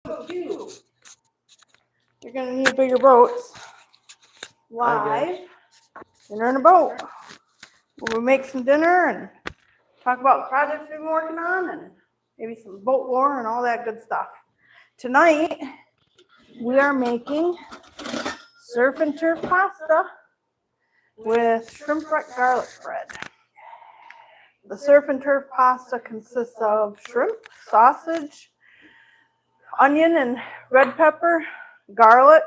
You're going to need bigger boats. Live. Dinner in a boat. We'll make some dinner and talk about projects we've been working on and maybe some boat lore and all that good stuff. Tonight, we are making Serf and Turf Pasta with Shrimpwreck Garlic Bread. The Serf and Turf Pasta consists of shrimp, sausage, onion and red pepper, garlic.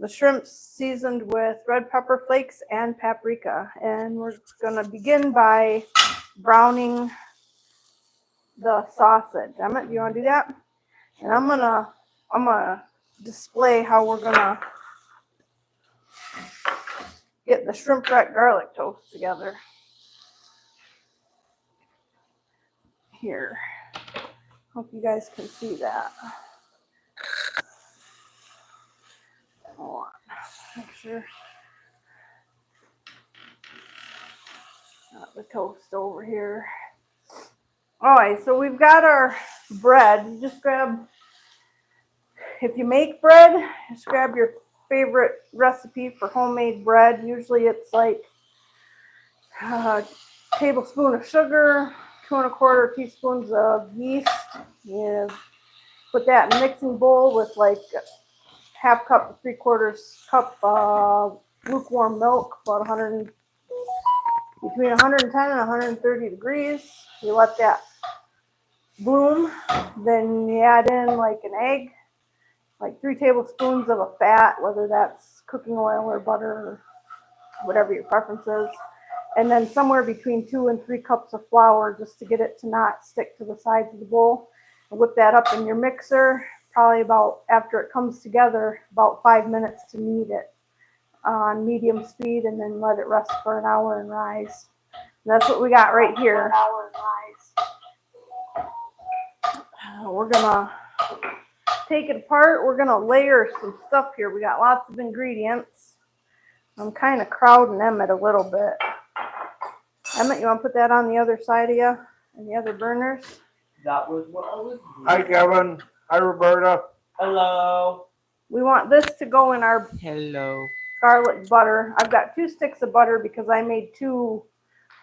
The shrimp's seasoned with red pepper flakes and paprika. And we're going to begin by browning the sausage. Emmett, do you want to do that? And I'm gonna display how we're gonna get the Shrimpwreck garlic toast together. Here. Hope you guys can see that. Hold on. Make sure. Got the toast over here. Alright, so we've got our bread. You just grab, if you make bread, just grab your favorite recipe for homemade bread. Usually it's like a tablespoon of sugar, 2 1/4 teaspoons of yeast. You put that in a mixing bowl with like 1/2 cup to 3/4 cup lukewarm milk, about between 110 and 130 degrees. You let that bloom. Then you add in like an egg, like 3 tablespoons of a fat, whether that's cooking oil or butter or whatever your preference is. And then somewhere between 2 and 3 cups of flour just to get it to not stick to the sides of the bowl. And whip that up in your mixer, probably about, after it comes together, about 5 minutes to knead it on medium speed, and then let it rest for an hour and rise. And that's what we got right here. We're gonna take it apart. We're gonna layer some stuff here. We got lots of ingredients. I'm kind of crowding Emmett a little bit. Emmett, you want to put that on the other side of you and the other burners? That was what I was doing. Hi, Kevin. Hi, Roberta. Hello. We want this to go in our garlic butter. I've got 2 sticks of butter because I made 2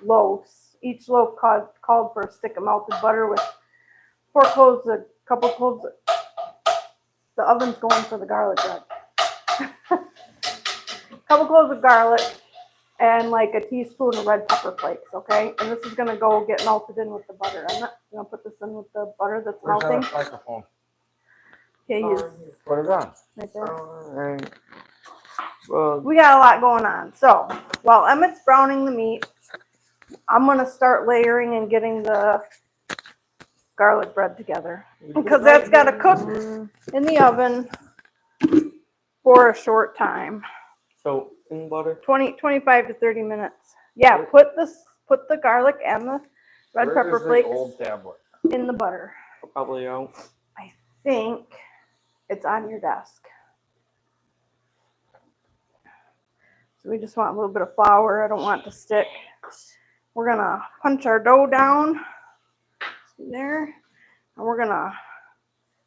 loaves. Each loaf called for a stick of melted butter with 4 cloves, a couple cloves. The oven's going for the garlic bread. Couple cloves of garlic and like a teaspoon of red pepper flakes, okay? And this is gonna go get melted in with the butter. I'm not gonna put this in with the butter that's melting. Microphone. Okay, Put it on. right there. Alright. Well, We got a lot going on. So while Emmett's browning the meat, I'm gonna start layering and getting the garlic bread together because that's got to cook in the oven for a short time. So in butter. 25 to 30 minutes. Yeah, put the garlic and the red pepper flakes old tablet? in the butter. Probably out. I think it's on your desk. So we just want a little bit of flour. I don't want it to stick. We're gonna punch our dough down. See there? And we're gonna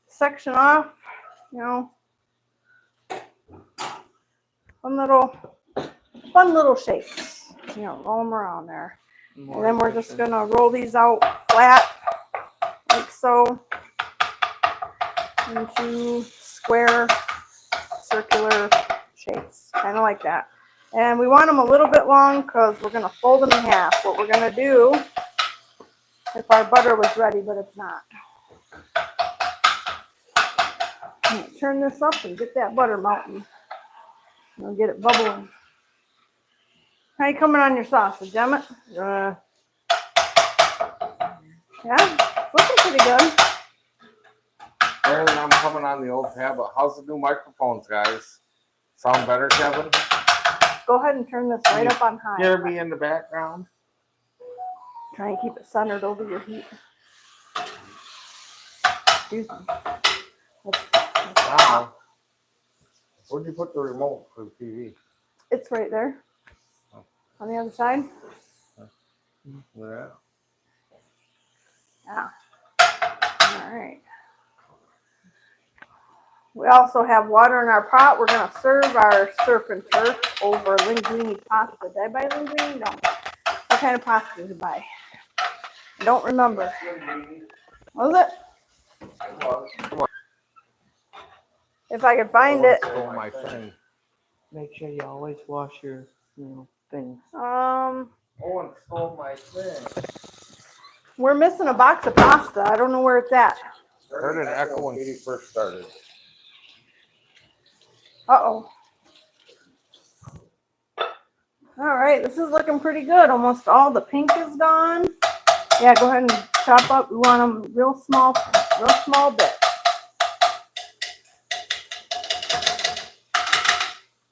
section off, you know, fun little shapes. You know, roll them around there. And then we're just gonna roll these out flat, like so, into square, circular shapes, kind of like that. And we want them a little bit long because we're gonna fold them in half. What we're gonna do, if our butter was ready, but it's not. Turn this up and get that butter melting. We'll get it bubbling. How you coming on your sausage, Emmett? Yeah, it's looking pretty good. Better than I'm coming on the old tablet. How's the new microphones, guys? Sound better, Kevin? Go ahead and turn this right up on high. Hear me in the background? Try and keep it centered over your heat. Excuse me. Wow. Where'd you put the remote for the TV? It's right there. On the other side. Yeah. Yeah. All right. We also have water in our pot. We're gonna serve our surf and turf over linguine pasta. Did I buy linguine? No. What kind of pasta did I buy? I don't remember. What was it? Come on. If I could find it. Stole my thing. Make sure you always wash your, things. Owen stole my thing. We're missing a box of pasta. I don't know where it's at. Heard an echo when Katie first started. Uh-oh. All right, this is looking pretty good. Almost all the pink is gone. Yeah, go ahead and chop up. We want them real small bits.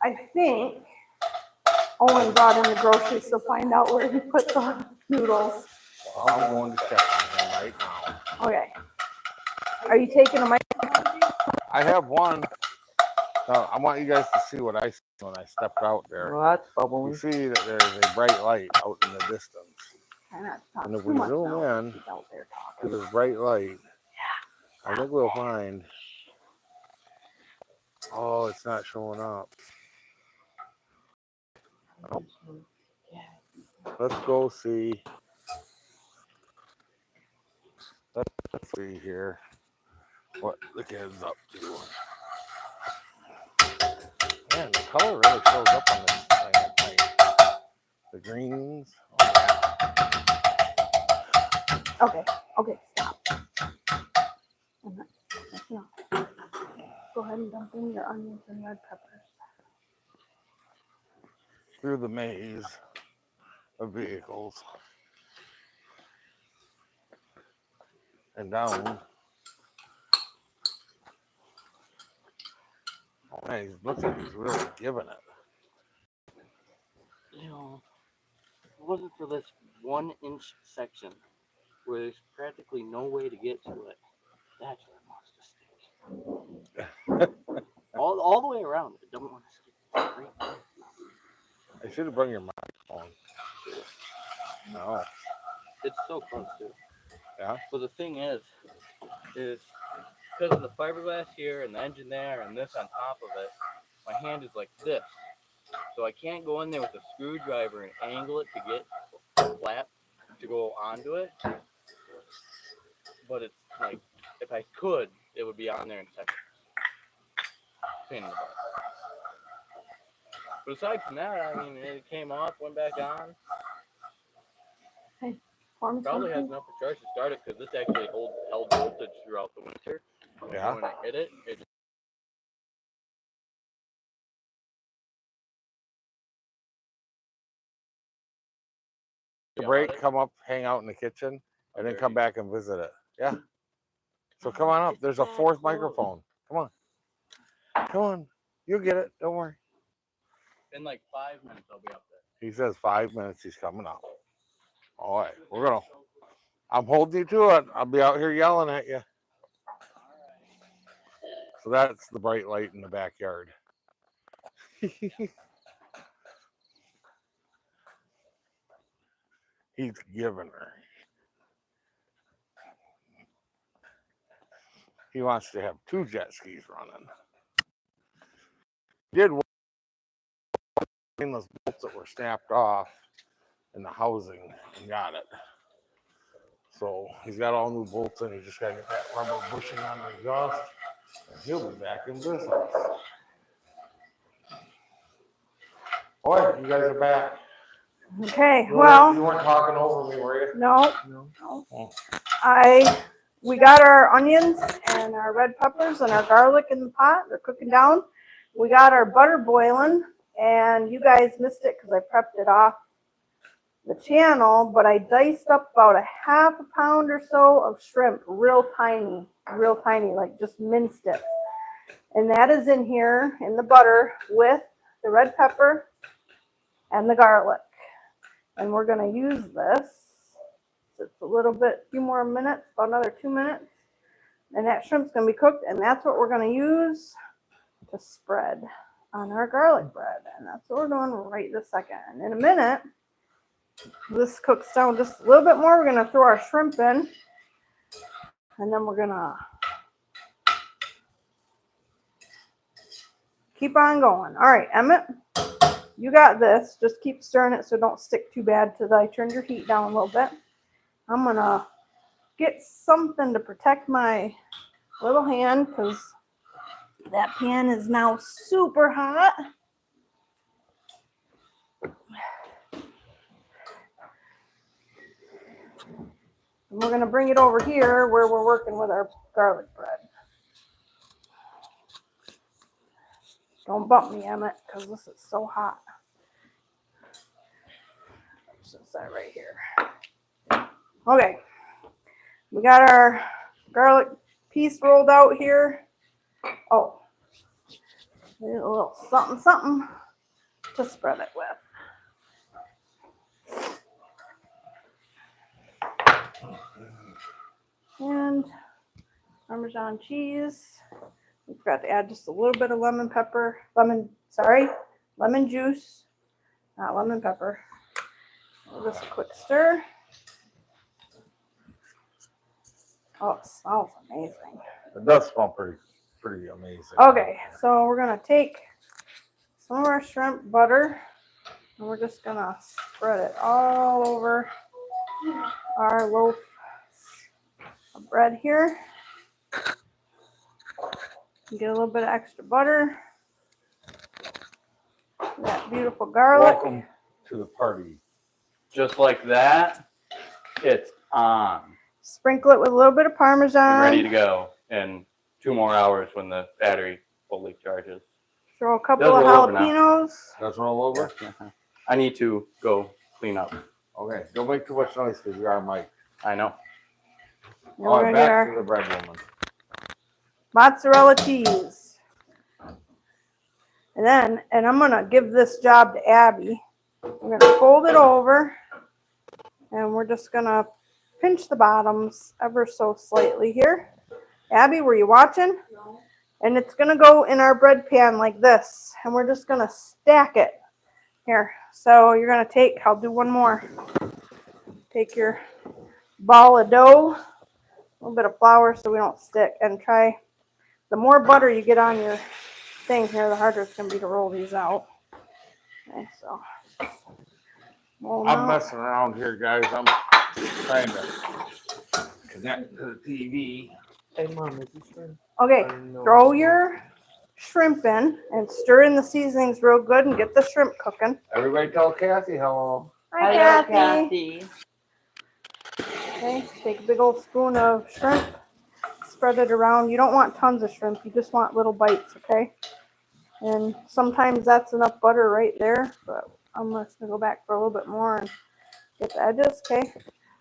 I think Owen brought in the groceries, so find out where he put the noodles. Well, I'm going to check on him right now. Okay. Are you taking a mic? I have one. I want you guys to see what I see when I stepped out there. Well, that's You bubbling. see that there's a bright light out in the distance. Try not to talk And if too we much zoom now. in He's out there to talking. this bright light, I think we'll find. Oh, it's not showing up. Oh. Let's go see. Let's see here what the kid's up to. Man, the color really shows up on this thing at night. The greens. Oh, yeah. Okay, stop. That's enough. Go ahead and dump in your onions and red peppers. Through the maze of vehicles. And down. Oh man, he looks like he's really giving it. You know, if it wasn't for this 1-inch section where there's practically no way to get to it, that's where it wants to stick. all the way around. It don't want to stick right there. I should have brought your microphone. No. It's so close too. Yeah. But the thing is because of the fiberglass here and the engine there and this on top of it, my hand is like this. So I can't go in there with a screwdriver and angle it to get the flap to go onto it. But it's like, if I could, it would be on there in seconds. Pain in the butt. But aside from that, I mean, it came off, went back on. Hey, pour me Probably has something. enough for charge to start it because this actually held voltage throughout the winter. Yeah. When I hit it, The break, come up, hang out in the kitchen, and then come back and visit it. Yeah. So come on up. There's a fourth microphone. Come on. Come on. You'll get it. Don't worry. in like 5 minutes, I'll be up there. He says 5 minutes. He's coming up. All right. I'm holding you to it. I'll be out here yelling at you. So that's the bright light in the backyard. He's giving her. He wants to have 2 jet skis running. He did stainless bolts that were snapped off in the housing and got it. So he's got all new bolts in. He just got to get that rubber bushing on the exhaust, and he'll be back in business. Boy, you guys are back. Okay, You well, weren't talking over me, were you? no. Oh. We got our onions and our red peppers and our garlic in the pot. They're cooking down. We got our butter boiling, and you guys missed it because I prepped it off the channel, but I diced up about a half a pound or so of shrimp, real tiny, like just minced it. And that is in here in the butter with the red pepper and the garlic. And we're going to use this. It's a few more minutes, about another 2 minutes. And that shrimp's going to be cooked, and that's what we're going to use to spread on our garlic bread. And that's what we're doing right this second. And in a minute, this cooks down just a little bit more. We're going to throw our shrimp in, and then we're going to keep on going. All right, Emmett, you got this. Just keep stirring it so don't stick too bad till I turn your heat down a little bit. I'm going to get something to protect my little hand because that pan is now super hot. And we're going to bring it over here where we're working with our garlic bread. Don't bump me, Emmett, because this is so hot. Just that right here. Okay. We got our garlic piece rolled out here. Oh, a little something, something to spread it with. And Parmesan cheese. We forgot to add just a little bit of lemon juice, not lemon pepper. Just a quick stir. Oh, it smells amazing. It does smell pretty amazing. Okay, so we're gonna take some of our shrimp butter and we're just gonna spread it all over our loaf of bread here. Get a little bit of extra butter. That beautiful garlic. Welcome to the party. Just like that, it's on. Sprinkle it with a little bit of Parmesan. And ready to go in 2 more hours when the battery fully charges. Throw a couple of jalapenos. That's roll over? I need to go clean up. Okay, don't make too much noise because you are Mike. I know. And All we're right, gonna get back our to the bread woman. mozzarella cheese. And I'm gonna give this job to Abby. We're gonna fold it over and we're just gonna pinch the bottoms ever so slightly here. Abby, were you watching? No. And it's gonna go in our bread pan like this. And we're just gonna stack it here. So you're gonna take, I'll do one more. Take your ball of dough, a little bit of flour so we don't stick, and try, the more butter you get on your thing here, the harder it's gonna be to roll these out. Okay, so. roll 'em I'm out. messing around here, guys. I'm trying to connect to the TV. Hey, Mom, is this shrimp? Okay, throw your shrimp in and stir in the seasonings real good and get the shrimp cooking. Everybody tell Kathy hello. Hi, Hello, Kathy. Okay, take a big old spoon of shrimp, spread it around. You don't want tons of shrimp, you just want little bites, okay? And sometimes that's enough butter right there, but I'm just gonna go back for a little bit more and get the edges, okay?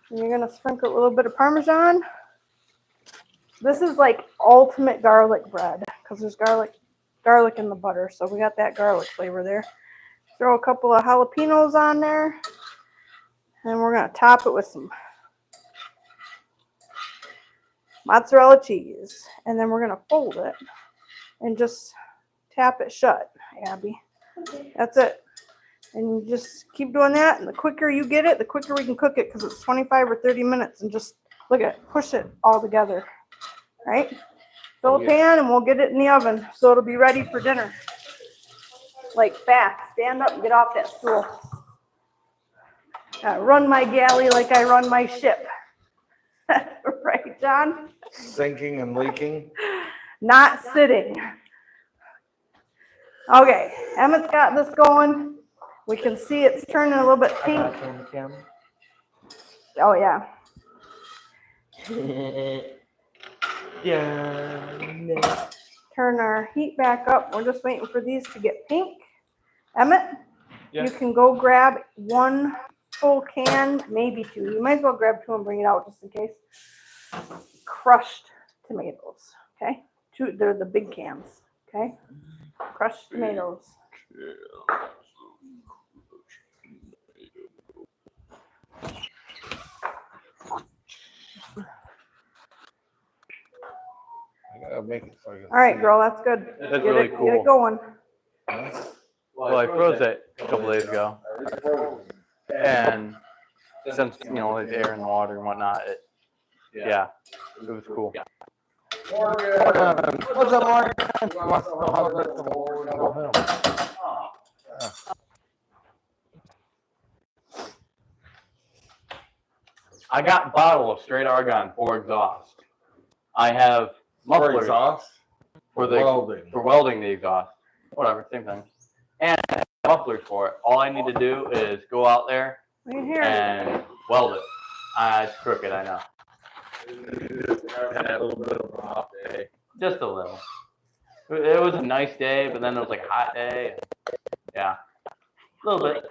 And you're gonna sprinkle a little bit of Parmesan. This is like ultimate garlic bread because there's garlic in the butter, so we got that garlic flavor there. Throw a couple of jalapenos on there, and we're gonna top it with some mozzarella cheese, and then we're gonna fold it and just tap it shut, Abby. Okay. That's it. And you just keep doing that, and the quicker you get it, the quicker we can cook it because it's 25 or 30 minutes, and just look at it, push it all together. Right? Fill a pan and we'll get it in the oven so it'll be ready for dinner. Like fast. Stand up and get off that stool. Run my galley like I run my ship. Right, John? Sinking and leaking. Not sitting. Okay, Emmett's got this going. We can see it's turning a little bit pink. Oh, yeah. Yeah. Turn our heat back up. We're just waiting for these to get pink. Emmett, Yeah. you can go grab 1 full can, maybe 2. You might as well grab 2 and bring it out just in case. Crushed tomatoes, okay? 2, they're the big cans, okay? Crushed tomatoes. I gotta make it so I can All right, see. girl, that's good. That's Get really it, cool. Get it going. Well, I froze it a couple days ago, and since it's air and water and whatnot, it was cool. Morgan. What's up, Morgan? He wants to know how the vegetable we're gonna go him. I got a bottle of straight argon for exhaust. I have For mufflers exhaust? for welding the exhaust. Whatever, same thing. And mufflers for it. All I need to do is go out there Right here. and weld it. It's crooked, I know. Had a little bit of a off day. Just a little. It was a nice day, but then it was like a hot day. Yeah, a little bit.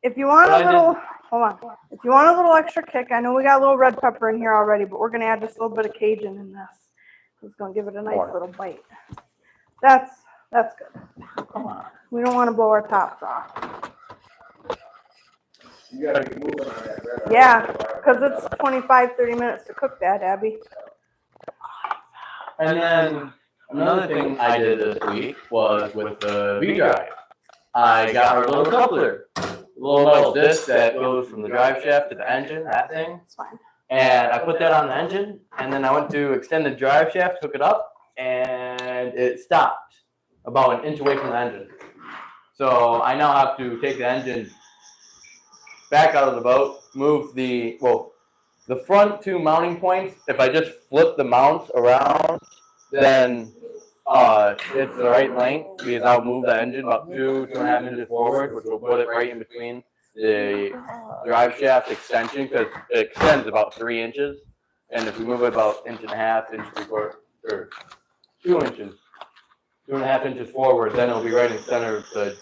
If you want But a little, hold on. If you want a little extra kick, I know we got a little red pepper in here already, but we're gonna add just a little bit of Cajun in this. It's gonna give it a nice little bite. That's good. Come on. We don't want to blow our tops off. You gotta get moving on that. Red. Yeah, because it's 25, 30 minutes to cook that, Abby. And then another thing I did this week was with the V-drive. I got our little coupler, little metal disc that goes from the drive shaft to the engine, that thing. It's fine. And I put that on the engine, and then I went to extend the drive shaft, hook it up, and it stopped about an inch away from the engine. So I now have to take the engine back out of the boat, move the front two mounting points. If I just flip the mounts around, then it's the right length, because I'll move the engine about 2.5 inches forward, which will put it right in between the drive shaft extension, because it extends about 3 inches. And if we move it about 1.5 inches, or 2 inches, 2.5 inches forward, then it'll be right in the center of the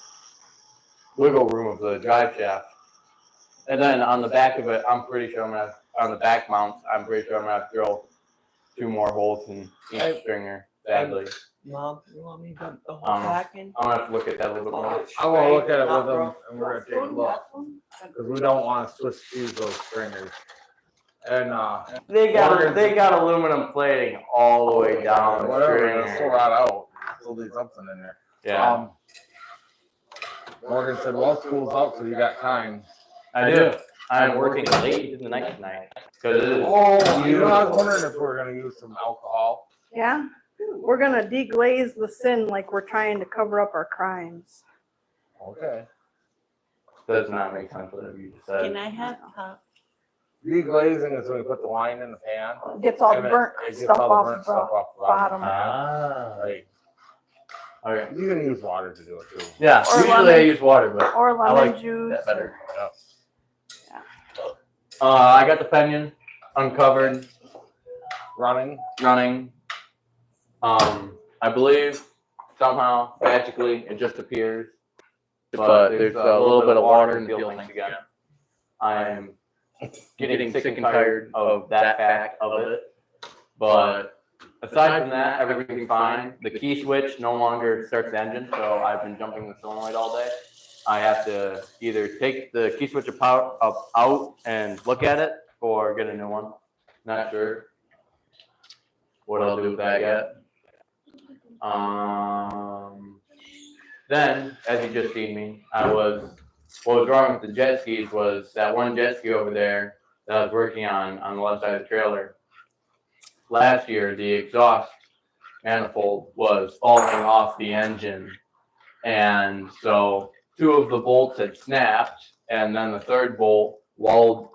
wiggle room of the drive shaft. And then on the back of it, I'm pretty sure I'm gonna on the back mounts. I'm pretty sure I'm gonna have to drill 2 more holes in each stringer. Sadly, Mom, you want me to dump the whole Um, pack in? I'm gonna have to look at that a little bit more. I want to look at it with them, and we're gonna take a look because we don't want to switch these those stringers. And They got aluminum plating all the way down the whatever, it'll stringer. still rot out. Still leave something in there. Yeah, Morgan said, "Well, school's out, so you got time." I do. I'm working late into the night tonight because it is. Oh, you know, I was wondering if we were gonna use some alcohol. Yeah, we're gonna deglaze the sin like we're trying to cover up our crimes. Okay. Does not make sense what you just said. Can I have Deglazing is when we put the wine in the pan. Gets all and the burnt it gets stuff all the off burnt the stuff off the bottom. Right. Okay. You can use water to do it too. Yeah. Or Usually I lemon. use water, but Or I lemon like juice. that better. Yeah. I got the pinion uncovered, Running. running. I believe somehow magically it just appears, but there's a little bit of water in the field things again. I'm getting sick and tired of that fact of it, but aside from that, everything's fine. The key switch no longer starts the engine, so I've been jumping the solenoid all day. I have to either take the key switch out and look at it, or get a new one. Not sure what I'll do with that yet. Then, as you just seen me, what was wrong with the jet skis was that one jet ski over there that I was working on the left side of the trailer. Last year, the exhaust manifold was falling off the engine, and so 2 of the bolts had snapped, and then the 3rd bolt wallowed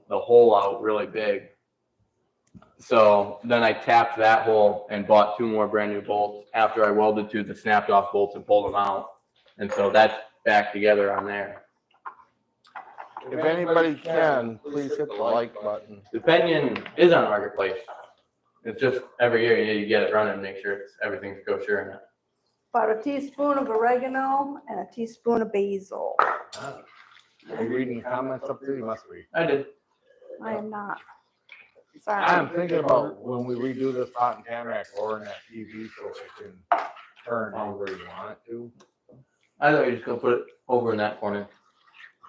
the hole out really big. So then I tapped that hole and bought 2 more brand new bolts after I welded 2 of the snapped off bolts and pulled them out. And so that's back together on there. If anybody can, please hit the like button. The pinion is on Marketplace. It's just every year you get it running, make sure everything's kosher in it. About a teaspoon of oregano and a teaspoon of basil. Are you reading comments up there? You must be. I did. I am not. Sorry. I'm thinking about when we redo this pot and pan rack or in that TV so it can turn however you want it to. I thought you were just gonna put it over in that corner.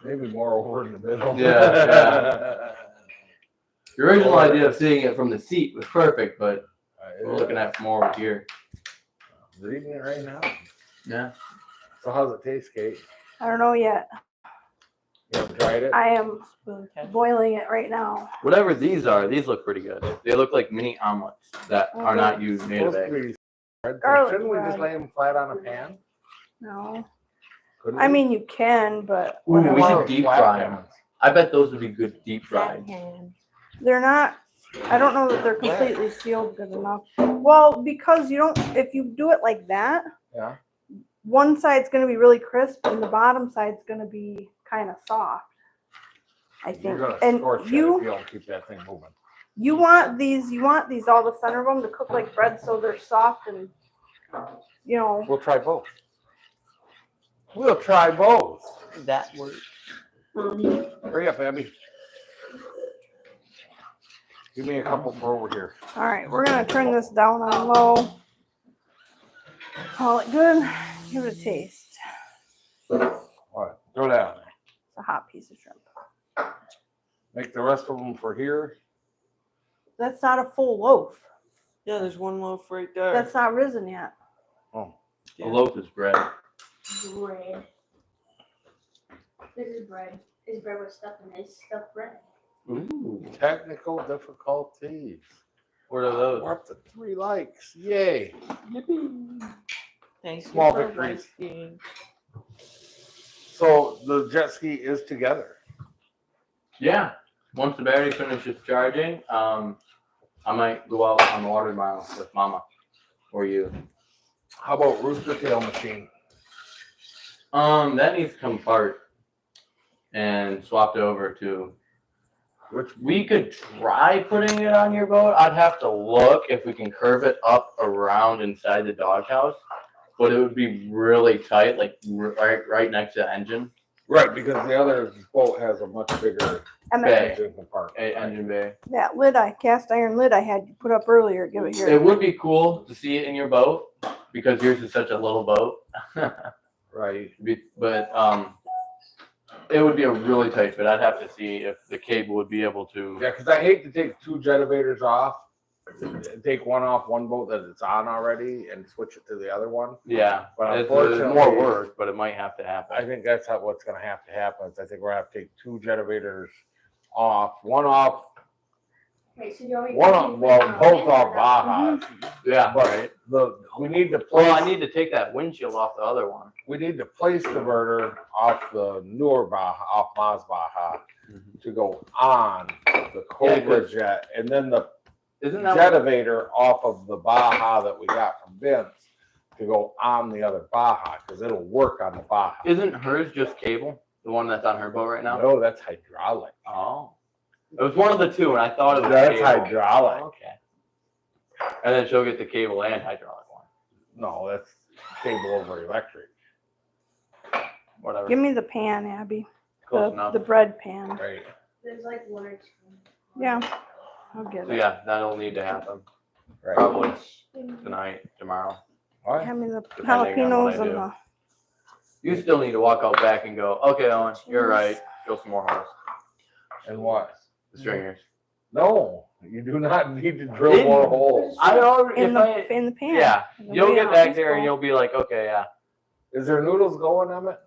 Maybe more over in the middle. Yeah. The original idea of seeing it from the seat was perfect, but we're looking at more over here. Reading it right now. Yeah. So how's it taste, Kate? I don't know yet. You haven't tried it? I am Spoon catch. boiling it right now. Whatever these are, these look pretty good. They look like mini omelets that are not used made of Supposed to egg. be spread, so Garlic shouldn't we just bread. lay them flat on a pan? No. Couldn't I we? mean, you can, but Ooh, we What should about deep flat fry 'em. pans? I bet those would be good deep fried. they're not, I don't know that they're completely sealed good enough. Well, because you don't, if you do it like that, Yeah. one side's gonna be really crisp and the bottom side's gonna be kind of soft. I You're think. gonna And scorch it if you you don't keep that thing moving. you want these all the center of them to cook like bread so they're soft and you know. We'll try both. We'll try both. That works. Hurry up, Abby. Give me a couple for over here. All right, we're gonna turn this down on low. Call it good. Give it a taste. All right, throw that on there. It's a hot piece of shrimp. Make the rest of them for here. That's not a full loaf. Yeah, there's one loaf right there. That's not risen yet. Oh, A loaf is bread. Bread. This is bread. This bread with stuff in it. It's stuffed bread. Ooh. technical difficulties. What are those? We're up to 3 likes. Yay. Thanks Small for victories. liking. So the jet ski is together. Yeah. Once the battery finishes charging, I might go out on the water mile with Mama or you. How about rooster tail machine? That needs to come apart and swapped over to. Which We could try putting it on your boat. I'd have to look if we can curve it up around inside the doghouse, but it would be really tight, like right next to the engine right, because the other boat has a much bigger And Bay. engine compartment. engine bay. that lid, cast iron lid I had you put up earlier, give it It here. would be cool to see it in your boat because yours is such a little boat. Right. But it would be a really tight fit. I'd have to see if the cable would be able to. Yeah, because I hate to take 2 generators off, take one off one boat that it's on already and switch it to the other one. Yeah, But it's unfortunately, more work, but it might have to happen. I think that's what's going to happen. Is I think we're going to have to take 2 generators off, one off, Okay, so you already one off, well, both off Bajas. Yeah, But right. we need to place. Well, I need to take that windshield off the other one. We need to place the burner off the newer Baja, off Ma's Baja, to go on the Cobra jet, and then the Isn't that jetivator off of the Baja that we got from Vince to go on the other Baja, because it'll work on the Baja. Isn't hers just cable? The one that's on her boat right now? No, that's hydraulic. Oh. It was one of the two, and I thought it was That's cable. hydraulic. Oh, okay. And then she'll get the cable and hydraulic one. No, that's cable over electric. Whatever. Give me the pan, Abby. Close enough. The bread pan. Right. There's like 1 or 2. Yeah, I'll get So it. yeah, that'll need to happen Right. probably tonight, tomorrow. All right. Hand me the Depending on what jalapenos I and do. the. You still need to walk out back and go, okay, Owen, you're right. Drill some more holes. And what? The stringers. No, you do not need to drill Didn't- more holes. I already, In if the I, pan. yeah, And you'll lay it get on back this there and bowl. you'll be like, okay, yeah. Is there noodles going, Emmett?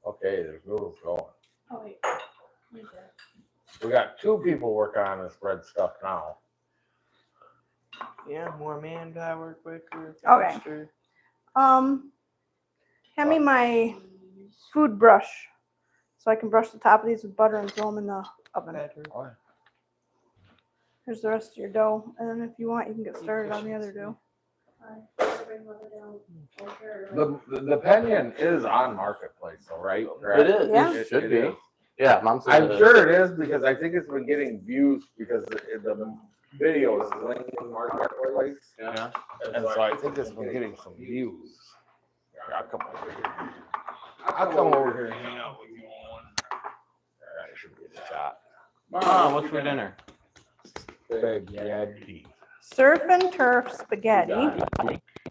Okay, there's noodles going. Oh, wait. Where's that? We got 2 people working on this bread stuff now. Yeah, more manpower, quicker, Okay. faster. Hand me my food brush so I can brush the top of these with butter and throw them in the oven. Better. All right. Here's the rest of your dough, and then if you want, you can get started on the other dough. The Pinion is on Marketplace, though, right? It is. Yeah. It should It be. is. Yeah, Mom said I'm it is. sure it is because I think it's been getting views because the video is linked to Marketplace. Yeah. And so I think it's been getting some views. I'll come over here. I'll come over here and hang out with you on. I should get a shot. Mom, what's for dinner? Spaghetti. Surf and Turf spaghetti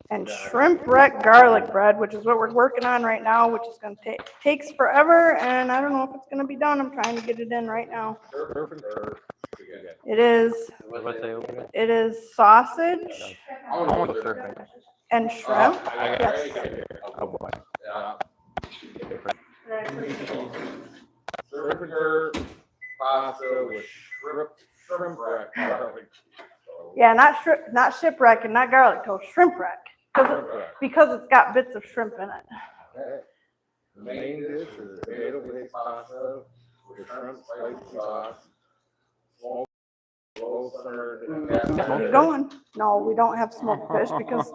and Shrimpwreck garlic bread, which is what we're working on right now, which is going to takes forever, and I don't know if it's going to be done. I'm trying to get it in right now. Surf and turf spaghetti. It is What's say over there? it is sausage I want to surfing. and shrimp. I got it. Oh boy. Yeah. Turf Pasta with Shrimpwreck Garlic. Yeah, not shipwreck and not garlic toast, Shrimpwreck. Because it's got bits of shrimp in it. Okay. The main dish is tomato-based pasta with shrimp, spicy sauce, smoked, low-simmered. Keep going. No, we don't have smoked fish because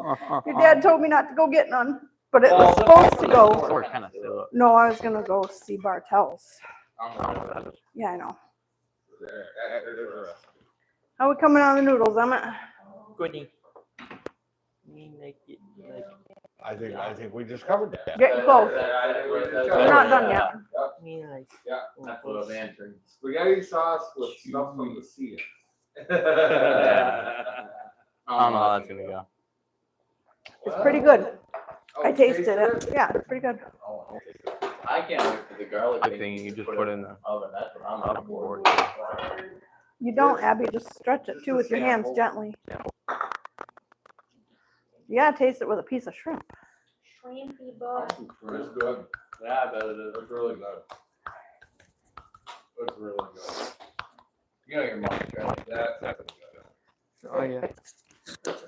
your dad told me not to go get none. But it was supposed to go. We're kind of still up. No, I was gonna go see Bartels. Yeah, I know. How we coming on the noodles, Emmett? Goodie. Me make it like I think we just covered that. Getting close. We're not done yet. me like. Yeah, That's what I'm answering. spaghetti sauce with stuff from the sea. I don't know how that's gonna go. It's pretty good. I tasted it. Yeah, it's pretty good. I can't wait for the garlic thing you just put in the oven. That's what I'm looking forward to. You don't, Abby. Just stretch it too with your hands gently. You gotta taste it with a piece of shrimp. Shrimpy boy. It's good. Yeah, I bet it is. It's really good. It's really good. You know your mom's trying. That's good. Oh yeah.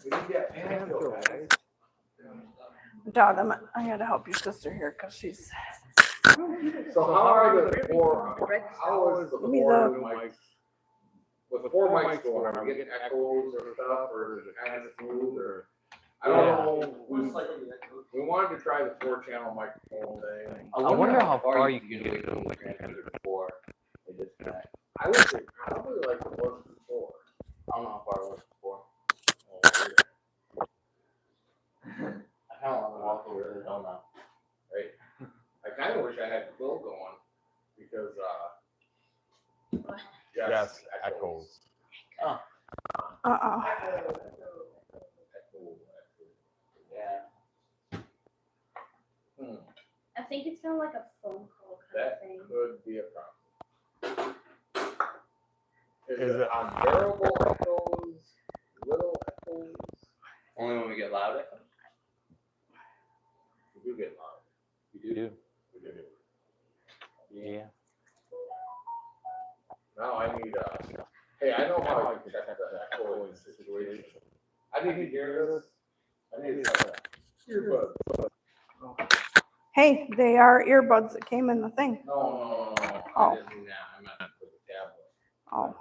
We can get pancho, guys. Dad, I gotta help your sister here because she's. So how are the four? How is the Give me four the- new mics? With the four mics going, are we getting echoes or stuff, or is it kind of smooth, or? I don't know. We wanted to try the 4-channel microphone thing. I wonder how far you can get to like before they disconnect. I would say probably like it was before. I don't know how far it was before. Oh, I kind of want to walk over to the hill now. right. I kind of wish I had Bill going because yes, echoes. Uh-oh. Yeah. I think it's kind of like a phone call kind That of thing. could be a problem. Is it unbearable echoes? Little echoes? Only when we get loud echoes. We do get loud. You do. We do. Yeah. Now I need hey, I know how I can check the echo in situation. I need to hear this. I need to earbuds. Hey, they are earbuds that came in the thing. No. Oh. I didn't mean that. I meant for the tablet. Oh.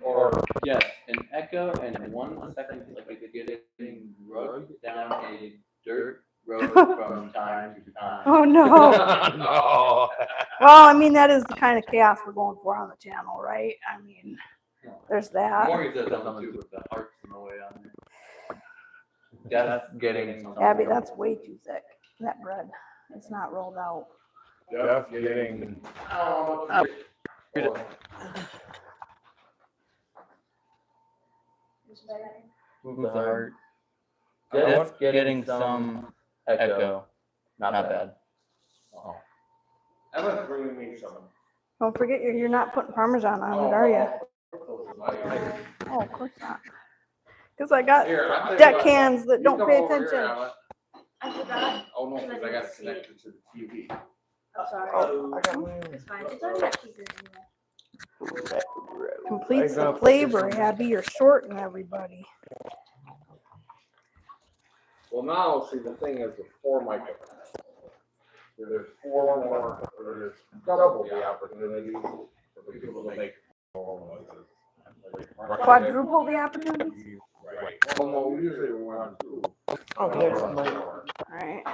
Or Yes, an echo and 1 second like we could get it rugged down a dirt road from time to time. Oh no. no. Well, I mean that is the kind of chaos we're going for on the channel, right? I mean, there's that. Morgan said something too with the hearts in the way on there. That's getting something. Abby, that's way too thick. That bread. It's not rolled out. Jeff getting. Is that better? Move the heart. That's getting some echo. Not bad. Oh. Emma's bringing me some. Don't forget you're not putting Parmesan on it, are you? Oh, of course not. Because I got deck hands that don't pay attention. I forgot. Oh no, because I got it connected to the TV. I'm sorry. I got one. It's fine. It's on your speaker anyway. Completes the flavor, Abby. You're shorting everybody. Well, now, see, the thing is with 4 microphones. There's 4 more, or there's double the opportunity for people to make more noises. Quadruple the opportunity. Right. Well, no, usually we want to. Oh, there's my All right.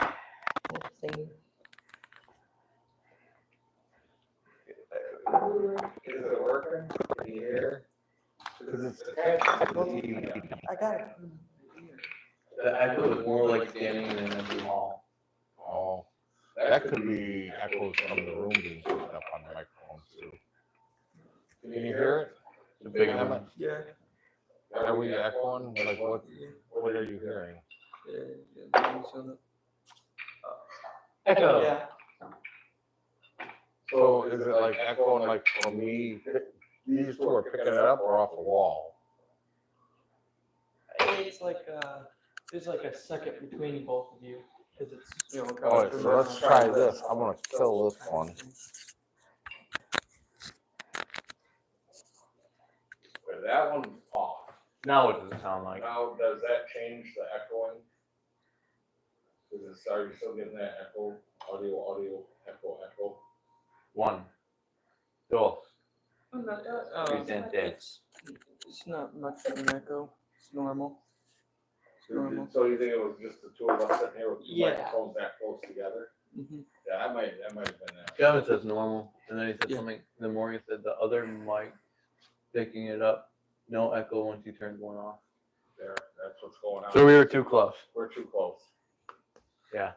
thing. Is it working? Can you hear? Because it's attached to the TV. I got it. The echo is more like standing in an empty hall. Oh, that could be echoes from the room being picked up on the microphones too. Can you hear it? The big one. Yeah. Are we echoing? Like what are you hearing? Echo. Yeah. So is it like echoing like from me? These two are picking it up or off the wall? It's like there's like a second between both of you because it's Alright, so let's try this. I'm gonna kill this one. that one's off. Now what does it sound like? Now, does that change the echoing? Are you still getting that echo, audio, echo? One. Dos. Oh, Presente. it's not much of an echo. It's normal. It's normal. So you think it was just the two of us sitting here with the Yeah. microphones that close together? Mm-hmm. Yeah, that might have been that. Kevin says normal, and then he said Yeah. something in the morning. He said the other mic picking it up, no echo once you turn one off. There, that's what's going on. So we were too close. We're too close. Yeah.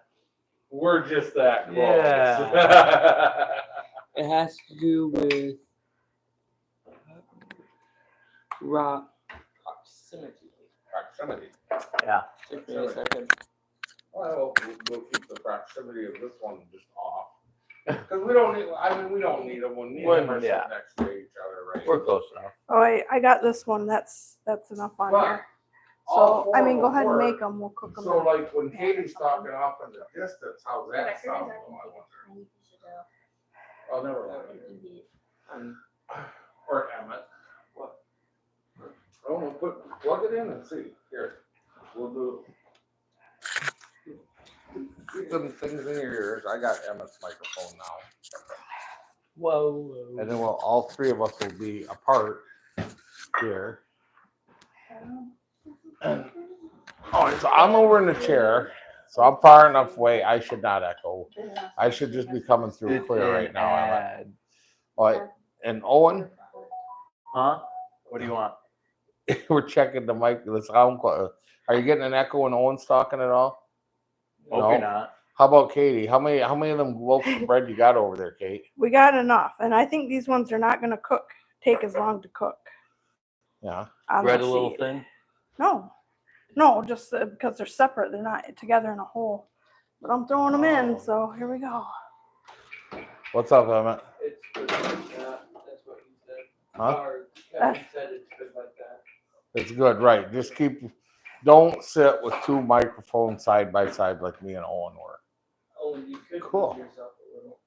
We're just that close. Yeah. It has to do with proximity. Proximity. Yeah. Took me a second. Well, we'll keep the proximity of this one just off. Because we don't need, we don't need them when me and him are sitting next to each other, right? We're close enough. Oh, I got this one. That's enough on But here. all So I four mean, of go them ahead and work. make them. We'll cook them. So like when Katie's talking off in the distance, how's that Record is sound? I though, I can wonder? take a tiny piece of dough Oh, never mind. and eat it. Or Emmett. What? Oh, we'll plug it in and see. Here, we'll do. Keep them things in your ears. I got Emmett's microphone now. Whoa. And then all three of us will be apart here. And, so I'm over in the chair, so I'm far enough away. I should not echo. I should just be coming through clear right now. Ad. Oh, and Owen, Huh? What do you want? we're checking the mic, the sound quality. Are you getting an echo when Owen's talking at all? Hope No. you're not. How about Katie? How many of them loaves of bread you got over there, Kate? We got enough, and I think these ones are not going to take as long to cook. Yeah. on Bread the a little seed. thin. No, just because they're separate. They're not together in a hole. But I'm throwing them in, Oh. so here we go. What's up, Emmett? It's good like that. That's what he said. Huh? Or Kevin said it's good like that. It's good, right? Just don't sit with two microphones side by side like me and Owen were. Oh, you could Cool. move yourself a little.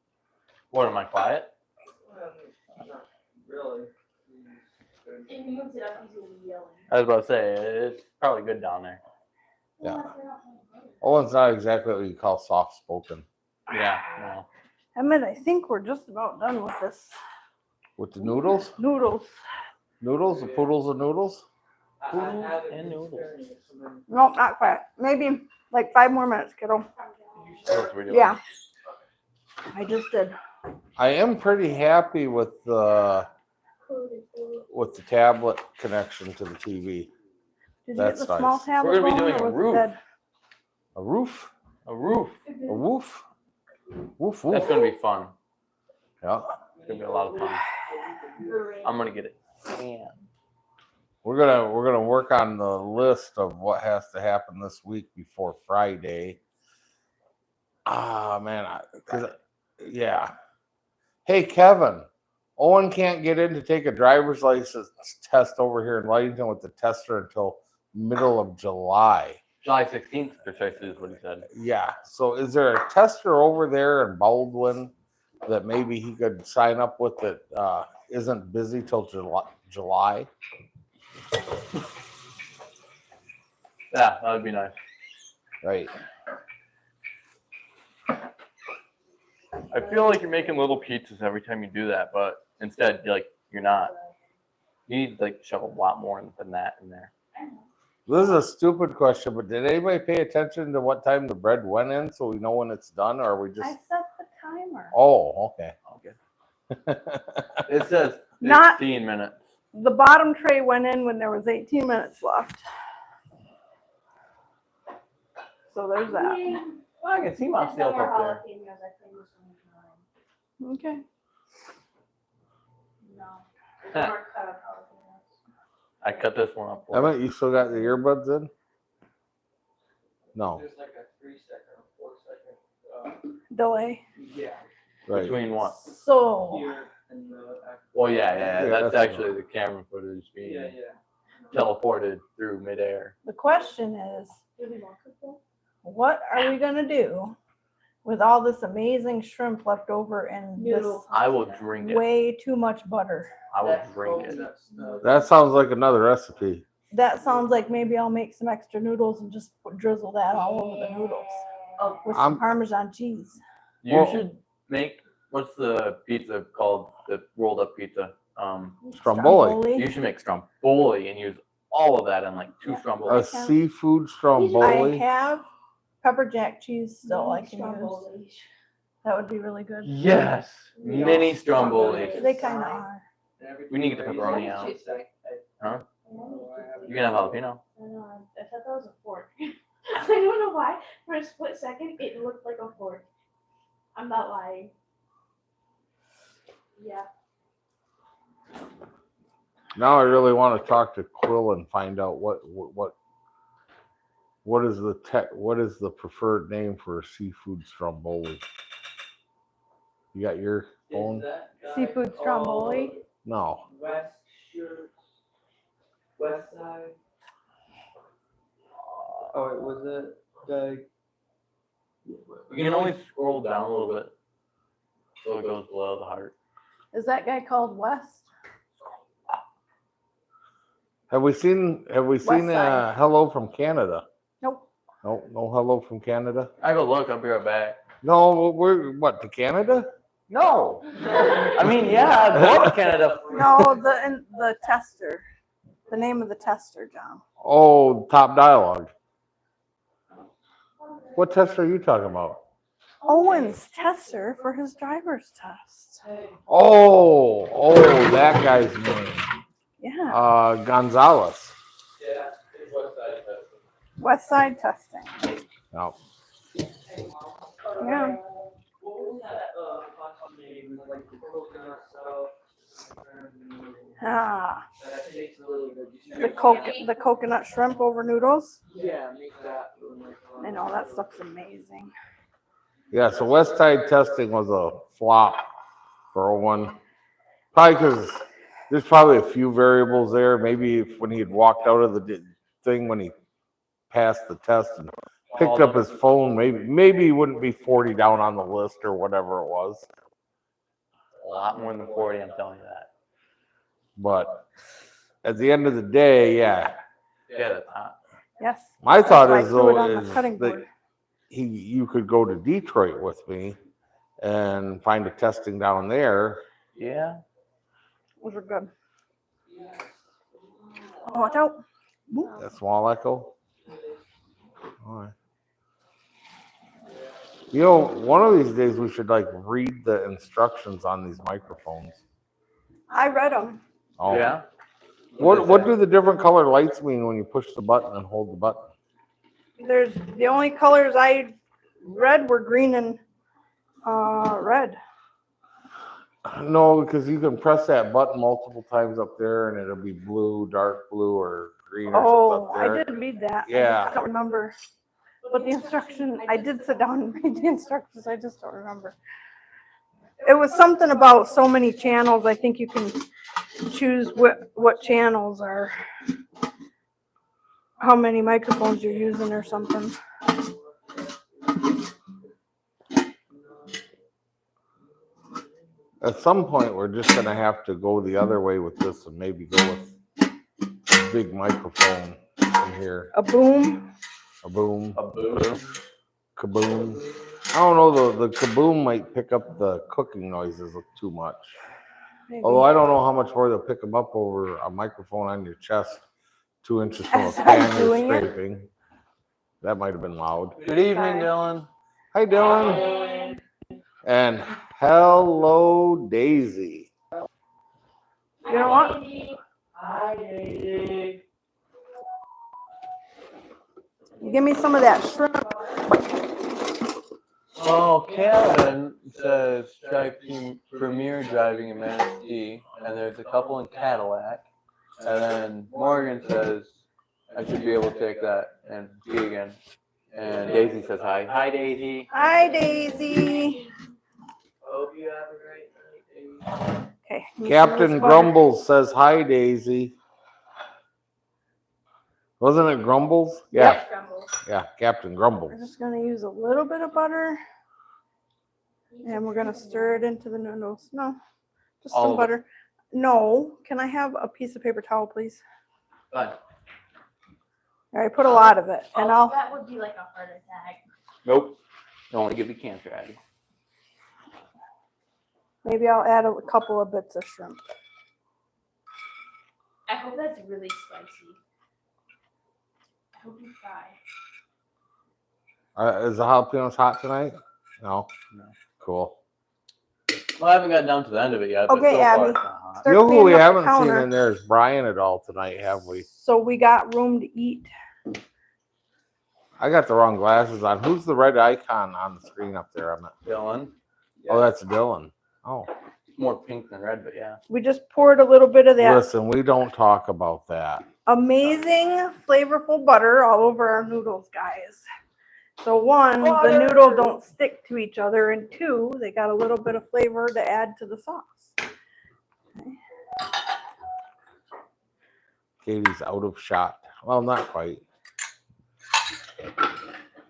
What, am I quiet? Well, not really. If he moves it up, he's gonna be yelling. I was about to say, it's probably good down there. Yeah. Owen's not exactly what you call soft spoken. Yeah, no. Emmett, I think we're just about done with this. With the noodles? Noodles. Noodles? The poodles and noodles? I Poodles have and noodles. experience, and then Nope, not quite. Maybe like 5 more minutes, kiddo. you What start- else we doing? Yeah. I just did. I am pretty happy with the tablet connection to the TV. Did you That's get the small nice. tablet? We're gonna be phone, doing or a was it roof. dead? A roof? A roof. A woof? Woof woof. That's going to be fun. Yeah. It's going to be a lot of fun. I'm going to get it. Damn. We're gonna work on the list of what has to happen this week before Friday. Ah man, yeah. Hey Kevin, Owen can't get in to take a driver's license test over here in Lightington with the tester until middle of July. July 16th, precisely, is what he said. Yeah. So is there a tester over there in Baldwin that maybe he could sign up with that isn't busy till July? Yeah, that would be nice. Right. I feel like you're making little pizzas every time you do that, but instead, you're not. You need to shove a lot more than that in there. This is a stupid question, but did anybody pay attention to what time the bread went in so we know when it's done, or are we I just? set the timer. Oh, okay. It says Not- 15 minutes. The bottom tray went in when there was 18 minutes left. So there's that. Well, I can see my There's seal no more up there. jalapenos. I think this one. Okay. No. There's more cut up jalapenos. I cut this one up for you. Emmett, you still got the earbuds in? No. There's like a 3-second or 4-second. Delay. Yeah. Right. Between what? So Here and the. Well, yeah. Yeah, That's that's actually the camera footage being Yeah. teleported through midair. the question is, Do we want cooked though? what are we gonna do with all this amazing shrimp left over and Noodle. I will drink this it. way too much butter. I will That drink it. coconut stuff. That sounds like another recipe. That sounds like maybe I'll make some extra noodles and just drizzle that all over the noodles with some I'm- Parmesan cheese. You Well- should make, what's the pizza called? The rolled up pizza. Stromboli. You should make stromboli and use all of that in like 2 A stromboli. seafood I stromboli. have pepper jack cheese still I can use. Stromboli. That would be really good. Yes, mini stromboli. They kind of are. We need to get the pepperoni out. Huh? You can have jalapeno. I know. I thought that was a fork. I don't know why. For a split second, it looked like a fork. I'm not lying. Yeah. Now I really want to talk to Quill and find out what is the preferred name for a seafood stromboli. You got your phone? Seafood stromboli. No. West side. Oh, it was it the You can only scroll down a little bit so it goes below the heart. Is that guy called West? Have we seen side. Hello from Canada? Nope. No Hello from Canada. I go look. I'll be right back. No, we're what to Canada? No. I mean, yeah, I've gone to Canada. No, the tester. The name of the tester, John. Oh, Top Dialogue. What test are you talking about? Owen's tester for his driver's test. Oh, that guy's name. Yeah. Gonzalez. West side testing. No. Yeah. what was that pasta made with like the coconut stuff? Ah. That tastes really good. The coconut shrimp over noodles. Yeah, make that really fun. I know that stuff's amazing. Yeah, so West Side testing was a flop for one. Probably because there's probably a few variables there. Maybe if when he had walked out of the thing when he passed the test and picked up his phone, maybe he wouldn't be 40 down on the list or whatever it was. A lot more than 40, I'm telling you that. But at the end of the day, yeah, Yeah, that's hot. Yes. my That's thought why I is threw it though on the is cutting that board. you could go to Detroit with me and find a testing down there. Yeah. Those are good. Oh, watch out. That small echo. All right. You know, one of these days we should like read the instructions on these microphones. I read them. Oh. Yeah. What do the different color lights mean when you push the button and hold the button? There's the only colors I read were green and red. No, because you can press that button multiple times up there and it'll be blue, dark blue, or green or Oh, something up I there. did read that. I Yeah. just don't remember. But the instruction, I did sit down and read the instructions. I just don't remember. It was something about so many channels. I think you can choose what channels are, how many microphones you're using or something. At some point, we're just gonna have to go the other way with this and maybe go with a big microphone in here. A boom. A boom. A boom. Kaboom. I don't know, the kaboom might pick up the cooking noises too much. Maybe. Although I don't know how much more they'll pick them up over a microphone on your chest, 2 inches from a As I'm pan you're doing it. scraping. That might have been loud. Good evening, Hi. Dylan. Hi, Dylan. And hello, Daisy. You know what? Hi, Daisy. Give me some of that shrimp. Oh, Kevin says try Premier driving in Manistee, and there's a couple in Cadillac. And then Morgan says I should be able to take that and ski again. And Daisy says hi. Hi, Daisy. Hi, Daisy. Hope you have a great night, Daisy. Okay. give me some of Captain this butter. Grumbles says hi, Daisy. Wasn't it Grumbles? Yeah, Scramble. yeah, Captain We're Grumbles. just gonna use a little bit of butter. And we're gonna stir it into the noodles. No, just All some of it? butter. No, can I have a piece of paper towel, please? Fine. All right, put a lot of it, and I'll. That would be like a heart attack. Nope. Don't want to give you cancer, Abby. Maybe I'll add a couple of bits of shrimp. I hope that's really spicy. I hope you cry. Is the jalapenos hot tonight? No. No. Cool. Well, I haven't gotten down to the end of it yet. But Okay, so far Abby. it's not hot. Start You know who cleaning we up the haven't seen counter. in there is Brian at all tonight, have we? So we got room to eat. I got the wrong glasses on. Who's the red icon on the screen up there? Dylan. Oh, that's Dylan. Oh, More pink than red, but yeah. We just poured a little bit of that listen, we don't talk about that. amazing, flavorful butter all over our noodles, guys. So one, the noodle don't stick to each other, and two, they got a little bit of flavor to add to the sauce. Okay. Katie's out of shot. Well, not quite.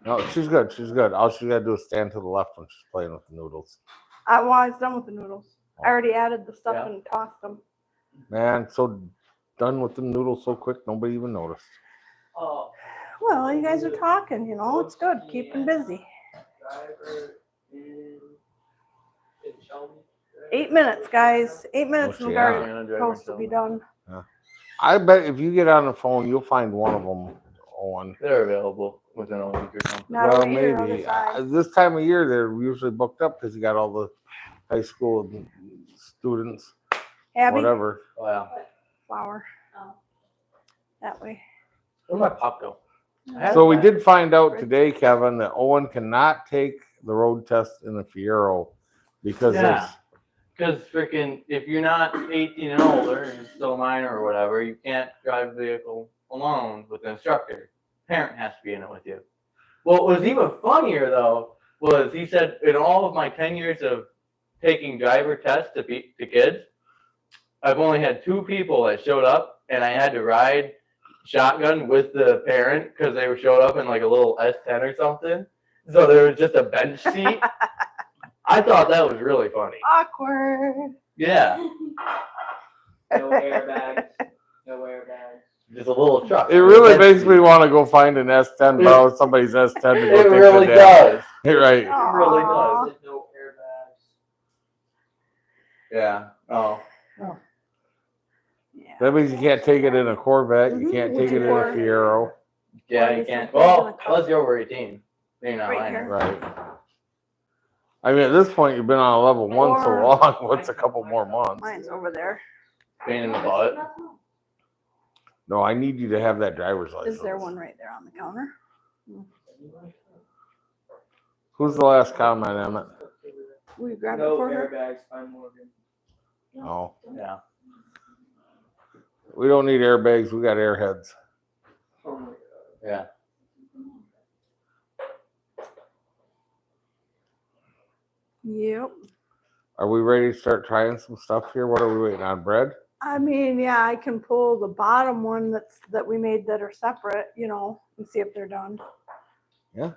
No, she's good. She's good. All she got to do is stand to the left when she's playing with the noodles. Well, I was done with the noodles. I already added the stuff Yeah. and tossed them. Man, so done with the noodles so quick, nobody even noticed. Oh. Well, you guys are talking, you know, it's good. Keep them busy. Driver in Shelby. 8 minutes, guys. 8 minutes and the yeah. garlic toast will be done. I bet if you get on the phone, you'll find one of them on. They're available within a week or something. Not Well, over here, other maybe. side. This time of year, they're usually booked up because you got all the high school students, Abby, whatever. Wow. flour. Oh. That way. Where'd my pop go? I had So it we back. did find out today, Kevin, that Owen cannot take the road test in the Fiero because Yeah. there's Because freaking, if you're not 18 and older and you're still a minor or whatever, you can't drive the vehicle alone with an instructor. Parent has to be in it with you. What was even funnier though was he said in all of my 10 years of taking driver tests to kids, I've only had 2 people that showed up, and I had to ride shotgun with the parent because they were showed up in like a little S10 or something. So there was just a bench seat. I thought that was really funny. Awkward. Yeah, No airbags. No airbags. just a little truck. it really makes me want to go find an S10, borrow somebody's S10 to go It take really the dad. does. Right. It really Aw. does. No airbags. Yeah. Oh. Yeah. That means you can't take it in a Corvette. You Mhm. can't Would take you it in a pour- Fiero. Yeah, Or you you can't. think they're Well, gonna unless you're over 18. Then you're not Right minor. here. Right. I mean, at this point, you've been on level 1 so Or- long. What's a couple more months? Mine's over there. Pain in the butt. No, I need you to have that driver's license. Is there one right there on the counter? Who's the last comment, Emmett? Will you grab it No for her? airbags. I'm Morgan. Oh, Yeah. we don't need airbags. We got airheads. Oh my god. Yeah. Yep. Are we ready to start trying some stuff here? What are we waiting on? Bread? I mean, yeah, I can pull the bottom one that we made that are separate, you know, and see if they're done. Yeah.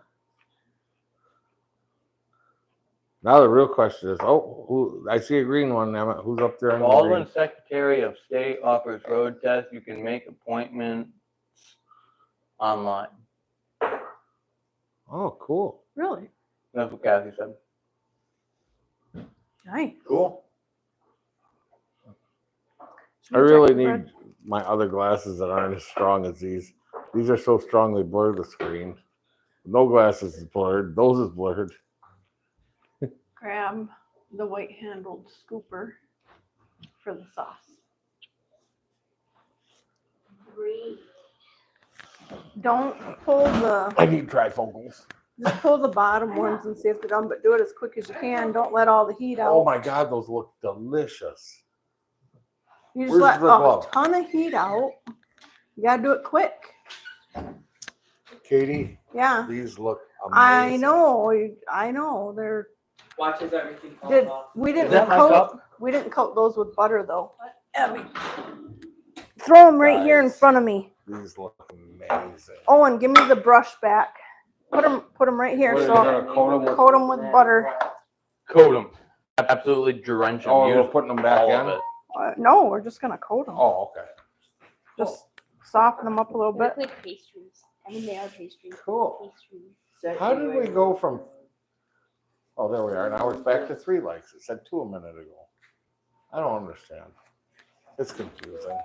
Now the real question is, who? I see a green one, Emmett. Who's up there? On the Baldwin, green? Secretary of State, offers road test. You can make appointments online. Oh, cool. Really? That's what Kathy said. Nice. Cool. I really need my other glasses that aren't as strong as these. These are so strong they blur the screen. No glasses is blurred. Those is blurred. Grab the white handled scooper for the sauce. Breathe. Don't pull the, I need trifocals. just pull the bottom ones and see if they're done, but do it as quick as you can. Don't let all the heat out. Oh my God, those look delicious. You just Where's let the a glove? ton of heat out. You gotta do it quick. Katie, Yeah. these look amazing. I know. They're Watch as everything falls did off. we Is didn't that my coat cup? we didn't coat those with butter though. Abby, throw them right here in Guys. front of me. These look amazing. Owen, give me the brush back. Put them right here. What, So you're gonna coat 'em with- coat them with butter. Coat them. Absolutely drench them. Oh, Use we're putting them back all in? of it. No, we're just gonna coat them. Oh, okay. Just soften them up a little They bit. look like pastries. I mean, they are pastries. Cool. Pastries. How did we go from? Oh, there we are. Now we're back to 3 likes. It said 2 a minute ago. I don't understand. It's confusing.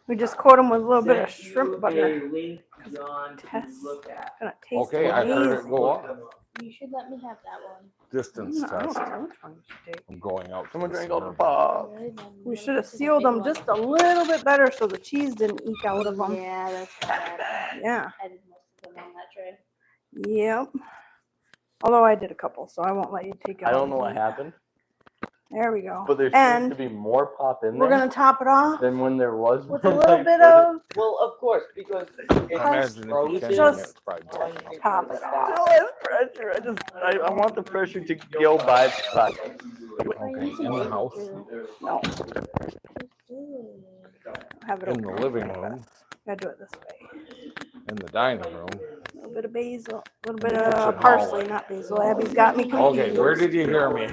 We just coat them with a little bit of shrimp butter. Link, John, to Test. look at. It's gonna taste Okay, I heard it amazing. go off. You should let me have that one. Distance I don't test. know which one you should take. I'm going out. Someone to the drink all the suburban. pop. Really? Then We what should have if it's sealed big them one? just a little bit better so the cheese didn't eke out of them. Yeah, that's bad. Yeah. I did most of them on that tray. Yep. Although I did a couple, so I won't let you take it. I don't know what happened, There we go. but there seems And to be more pop in we're there gonna top it off than when there was. with a when little I bit put it- of Well, of course, because I it's imagine if you frozen. can, Just it's probably Why broken you up. top it stop? off. Less pressure. I want the pressure to go by fast. Okay, in the house, No, have it in the open. living room, Gotta do it this way. in the dining room. A little bit of basil, a little bit In the kitchen of parsley, hallway. not basil. Abby's got me confused. Okay, where did you hear me?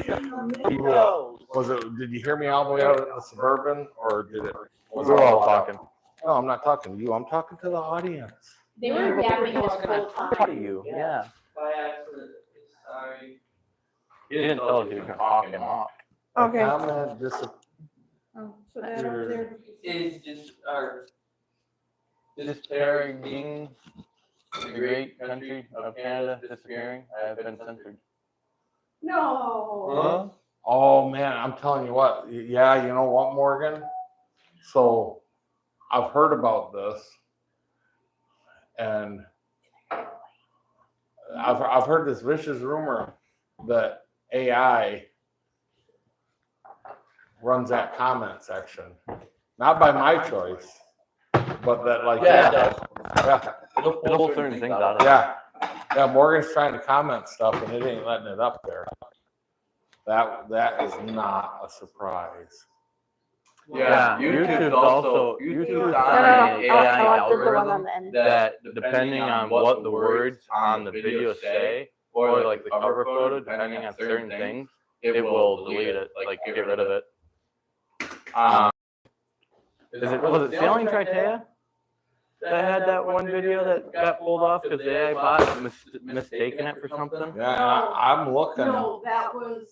Was it? Did you hear me all the way out at the suburban, or did it? Was We're it all talking. No, I'm not talking to you. I'm talking to the audience. They were yapping this whole Proud time. of you. Yeah. By accident. Sorry. You didn't tell us you were gonna talk him off. Okay. A comment Oh, So that over there. Is just our. Disparaging the great country of Canada disappearing. I have been censored. No. Huh? Oh man, I'm telling you what. Yeah, you know what, Morgan? So I've heard about this, and I've heard this vicious rumor that AI runs that comment section, not by my choice, but that like Yeah, it yeah, does. It'll pull certain things out of it. yeah. Morgan's trying to comment stuff and it ain't letting it up there. That is not a surprise. Yeah, YouTube's also YouTube's on no. an AI I'll put the one on algorithm the end. that depending on what the words on the video say, or like the cover photo, depending on certain things, it will delete it, like get rid of it. Was it Sailing Tritea that had that one video that got pulled off because the AI bot mistaken it for something? Yeah, I'm looking. No, that was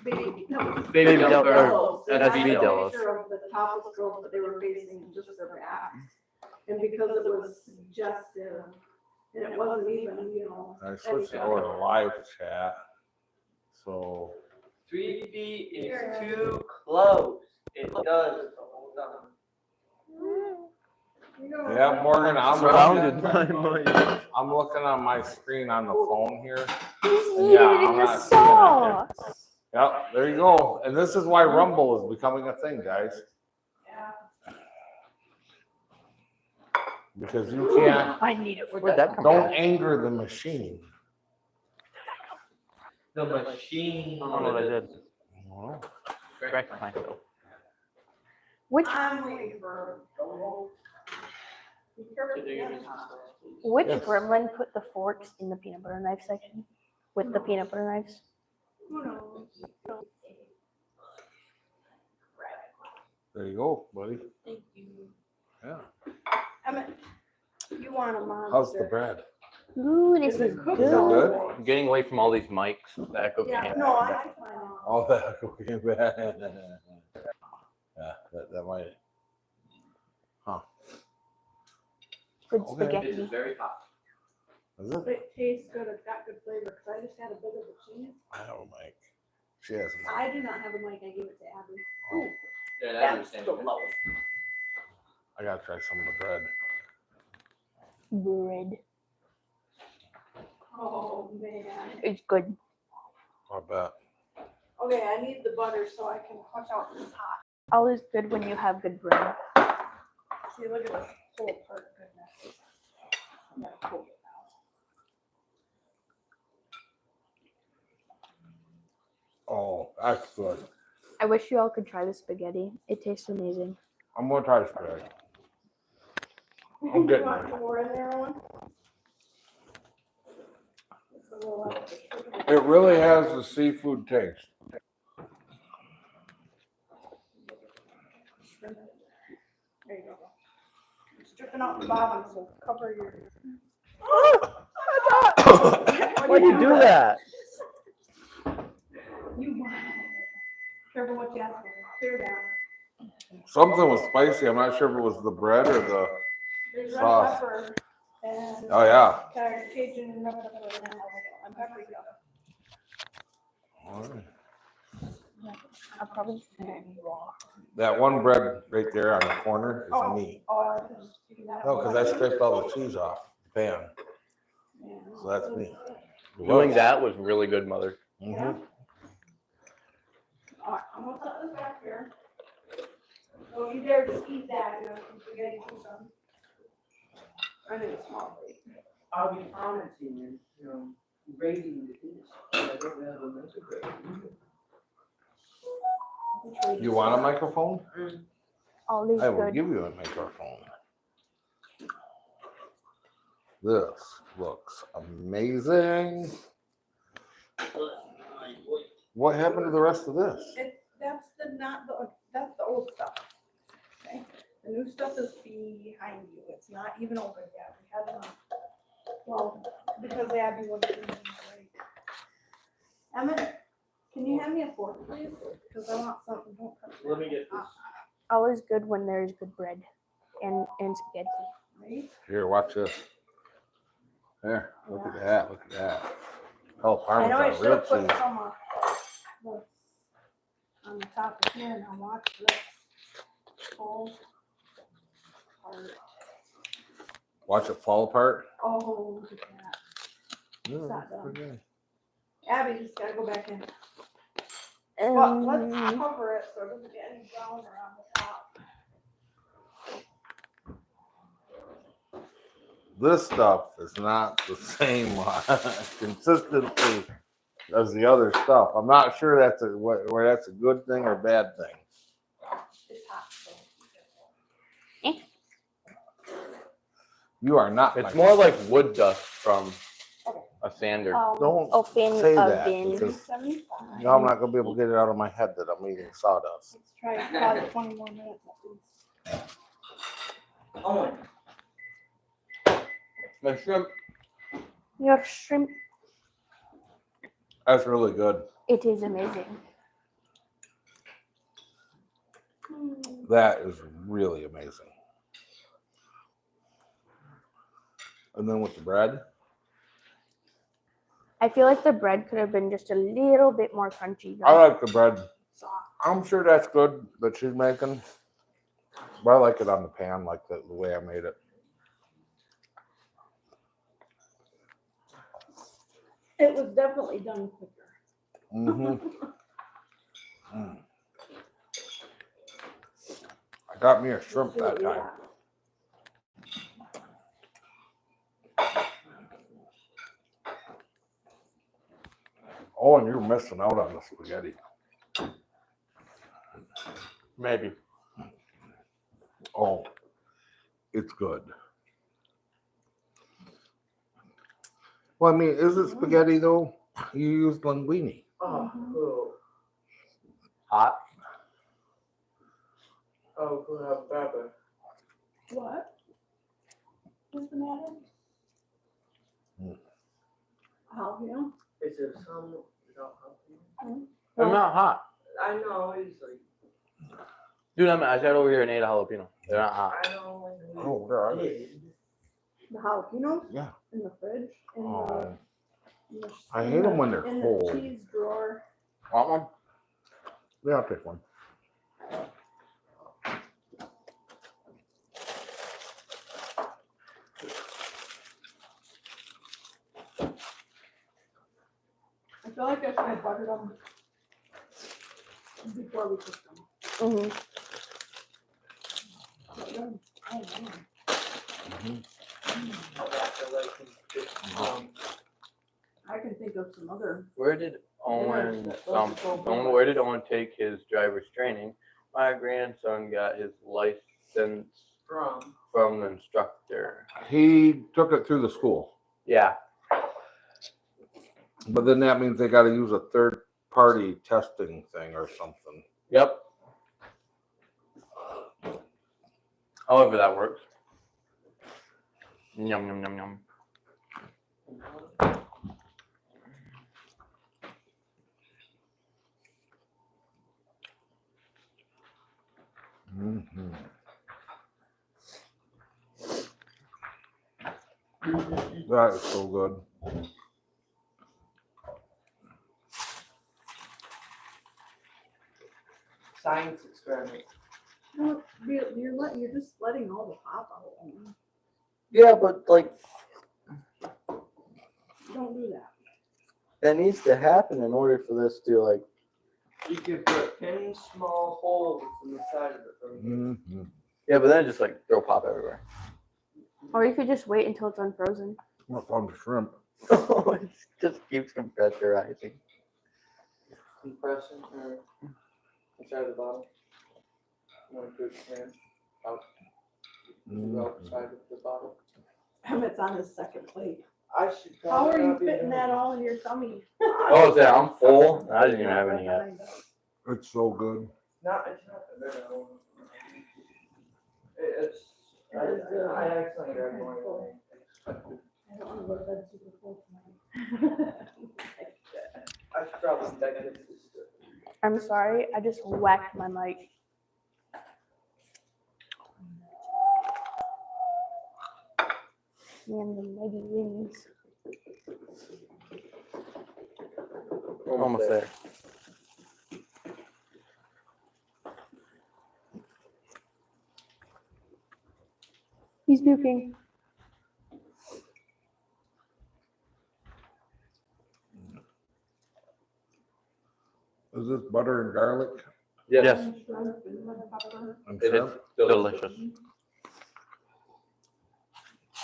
baby. No, Baby Delos. Delos. They That's had V a Delos. picture of the topless girls, but they were facing just their backs. And because it was suggestive, and it wasn't even, I switched it over to live chat. So 3 feet is too close. It does the whole time. yeah, Morgan, Surrounded by my. I'm looking on my screen on the phone here. He's And eating yeah, it in I'm the not seeing it. sauce. Yep, there you go. And this is why Rumble is becoming a thing, guys. Because you can't, I need it. Where'd that come don't from? anger the machine. The machine. I don't know what I did. Well, Correct myself. Which Yes. gremlin put the forks in the peanut butter knife section with the peanut butter knives? there you go, buddy. Thank you. Yeah. You want a monster. How's the bread? Ooh, this Is is it cooked? Is it good. good? I'm getting away from all these mics. The echo Yeah, can't. no, I can find out. All that cooking bad. Yeah, that might. Huh. Good Okay. spaghetti. very hot. Is it? It tastes good, it's got good flavor, because I just had a bit of the cheese. I have a mic. She has a mic. I do not have a mic, I gave it to Abby. Oh, Yeah, That's the loaf. I gotta try some of the bread. Bread. Oh, man. It's good. I bet. Okay, I need the butter so I can watch out this hot. All is good when you have good bread. See, look at this whole part, goodness. I'm gonna cook it now. Oh, that's good. I wish you all could try the spaghetti. It tastes amazing. I'm gonna try this bread. I'm getting You want there. some more in there, Owen? It really has the seafood taste. There you go. It's dripping out the bottom, so cover your. Why'd you do that? You careful what you ask for. Clear down. Something was spicy. I'm not sure if it was the bread or the There's sauce. red pepper and Oh yeah. Cajun and paprika. I'll probably. That one bread right there on the corner is me. No, because I scraped all the cheese off the pan. So that's me. Doing that was really good, Mother. Mm-hmm. Alright, I'm gonna put this back here. Don't you dare just eat that, you know, if you forget to do some. I need a small plate. I'll be commenting and, rating the dish. I don't know how to make a grade. You want a microphone? All is I will good. give you a microphone. This looks amazing. What happened to the rest of this? That's the old stuff. Okay, the new stuff is behind you. It's not even over yet. We had it on. Well, because Abby wasn't eating right. Emmett, can you hand me a fork, please? Because I want something. Don't touch that. Let me get this. All is good when there's good bread and spaghetti. Right? Here, watch this. There, look at that. Look at that. Oh, I know I Parmesan, should real have put cheese. some this on the top of here. Now watch this. Whole part. Watch it fall apart. Oh, look at that. Yeah, not that's done. pretty good. Abby just gotta go back in. But let's Um, cover it so it doesn't get any browner on the top. This stuff is not the same consistency as the other stuff. I'm not sure that's where that's a good thing or bad thing. It's hot, so. You are not. It's my more friend. like wood dust from a sander. Don't open say that oven. because 75. now I'm not gonna be able to get it out of my head that I'm eating sawdust. Let's try probably 20 more minutes at least. Owen, The shrimp, Your shrimp, That's really good. it is amazing. That is really amazing. And then with the bread, I feel like the bread could have been just a little bit more crunchy. I Though. like the bread. I'm sure that's good that she's making. But I like it on the pan, like the way I made it. It was definitely done quicker. Mm-hmm. I got me a shrimp Let's see what that we time. got. Oh, and you're missing out on the spaghetti. maybe. Oh, it's good. Well, I mean, is it spaghetti though? You used linguine. oh, cool. Hot. Oh, cool, have pepper. What? What's the matter? Jalapeno? Is there some without jalapeno? They're not hot. I know, it's like, Dude, I sat over here and ate a jalapeno. They're not hot. I know. Oh, there are they? The jalapenos? Yeah. In the fridge? In Oh, the, I hate them when they're in cold. the cheese drawer. Want one? Yeah, I'll take one. I feel like I should have buttered them before we cooked them. Mm-hmm. But then- oh, man. I'll have to like this, I can think of some other. Where did Owen where did Owen take his driver's training? My grandson got his license from the instructor. He took it through the school. Yeah. But then that means they got to use a third-party testing thing or something. Yep. However that works. Yum, yum, yum, yum. Mm-hmm. That is so good. Science experiment. No, you're just letting all the pop out. Yeah, but like Don't do that. that needs to happen in order for this to like. You could put pin small holes in the side of it. From here. Mm-hmm. Yeah, but then just like throw pop everywhere. Or you could just wait until it's unfrozen. What fun shrimp? It just keeps pressurizing. Compression or inside of the bottle. You want to put your hand out the outside of the bottle. Emmett's on his second plate. I should. How are probably you not be fitting doing that this. all in your tummy? Oh, yeah, I'm full. I didn't even have any yet. It's so good. It's not that bad. It's. I accidentally grabbed one. I don't want to go to bed super full tonight. I should probably take this. I'm sorry, I just whacked my mic. Man, the mighty wings. Almost there. He's puking. Is this butter and garlic Yes, and it is shrimp? delicious.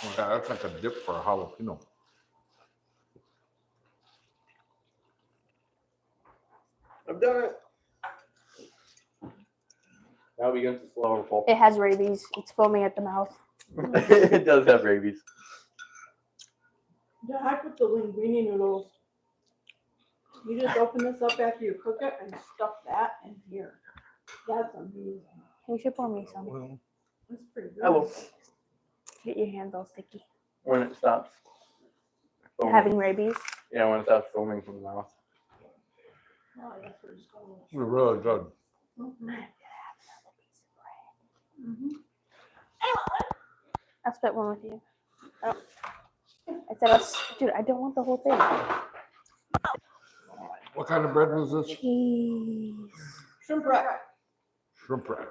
Oh, yeah, that's like a dip for a jalapeno. I've done it. Now we get to slower pull. It has rabies. It's foaming at the mouth. It does have rabies. The heck with the linguine noodles. You just open this up after you cook it and stuff that in here. That's amazing. You should pour me some. Well, That's pretty good. I will. Get your hands all sticky. When it stops. Foaming. Having rabies. Yeah, when it stops foaming from the mouth. Oh, that's pretty good. they're really good. I'll split one with you. Oh. I said, dude, I don't want the whole thing. What kind of bread was this? Cheese. Shrimpwreck. Shrimpwreck.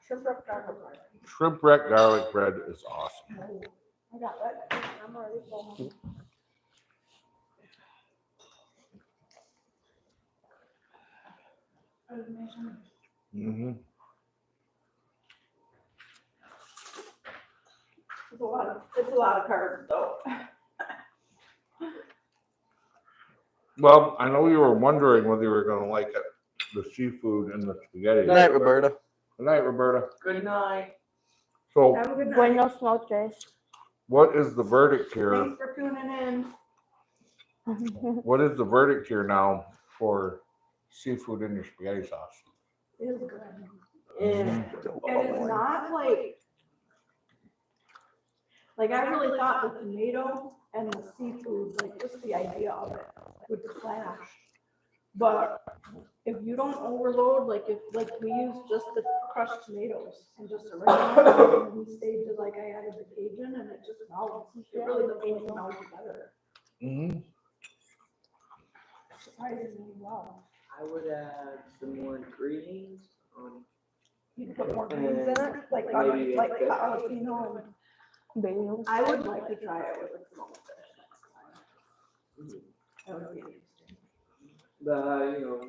Shrimpwreck garlic bread. Shrimpwreck garlic bread is awesome. Oh, I got that. I'm already full. Mm-hmm. It's a lot of carbs though. Well, I know you were wondering whether you were going to like it, the seafood and the spaghetti. Good night, Roberta. Good night, Roberta. Good night. So, Have a good night. Buenos noches. what is the verdict here? Thanks for tuning in. What is the verdict here now for seafood in your spaghetti sauce? It is good. Mhm. And it's not like I really thought the tomato and the seafood, like just the idea of it would clash. But if you don't overload, like if we use just the crushed tomatoes and just oregano and we stayed to like I added the Cajun and it just melts. It really doesn't melt together. Mm-hmm. Surprisingly well. I would add some more ingredients. You can put more greens in it, like Maybe like jalapeno. Bagels. I would like to try it with like small fish next time. That would be interesting.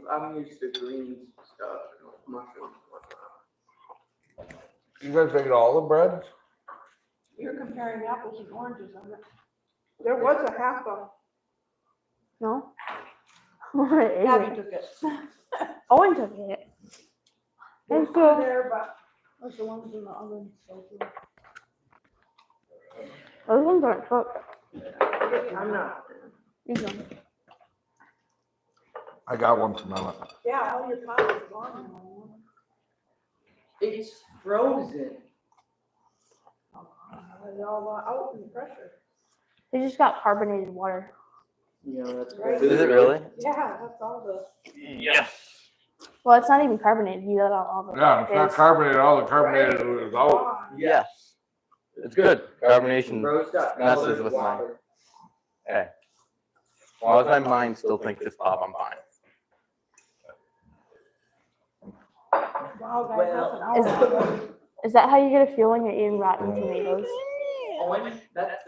I'm used to greens stuff, mushrooms, whatnot. You guys ate all the breads? You're comparing apples and oranges on it. There was a half a. No? I ate Abby it. took it. Owen took it. There's Let's two go. there, but there's the ones in the oven. So too. Those ones aren't cooked. I'm not. These ones. I got one from Emmett. Yeah, all your pot is gone. It's frozen. It's all out in the pressure. They just got carbonated water. You know, that's Right. Is it really? Yeah, that's all the. Yes. Well, it's not even carbonated. You let out all the. Yeah, it's not fizz. carbonated. All the carbonated is out. Yes. It's good. Carbonation Rose got messes colored with my. water. Hey. As long as my mind still thinks it's pop, I'm fine. Wow, guys, Well, that's an hour. Is that how you get a feel when you're eating rotten tomatoes? Owen, that's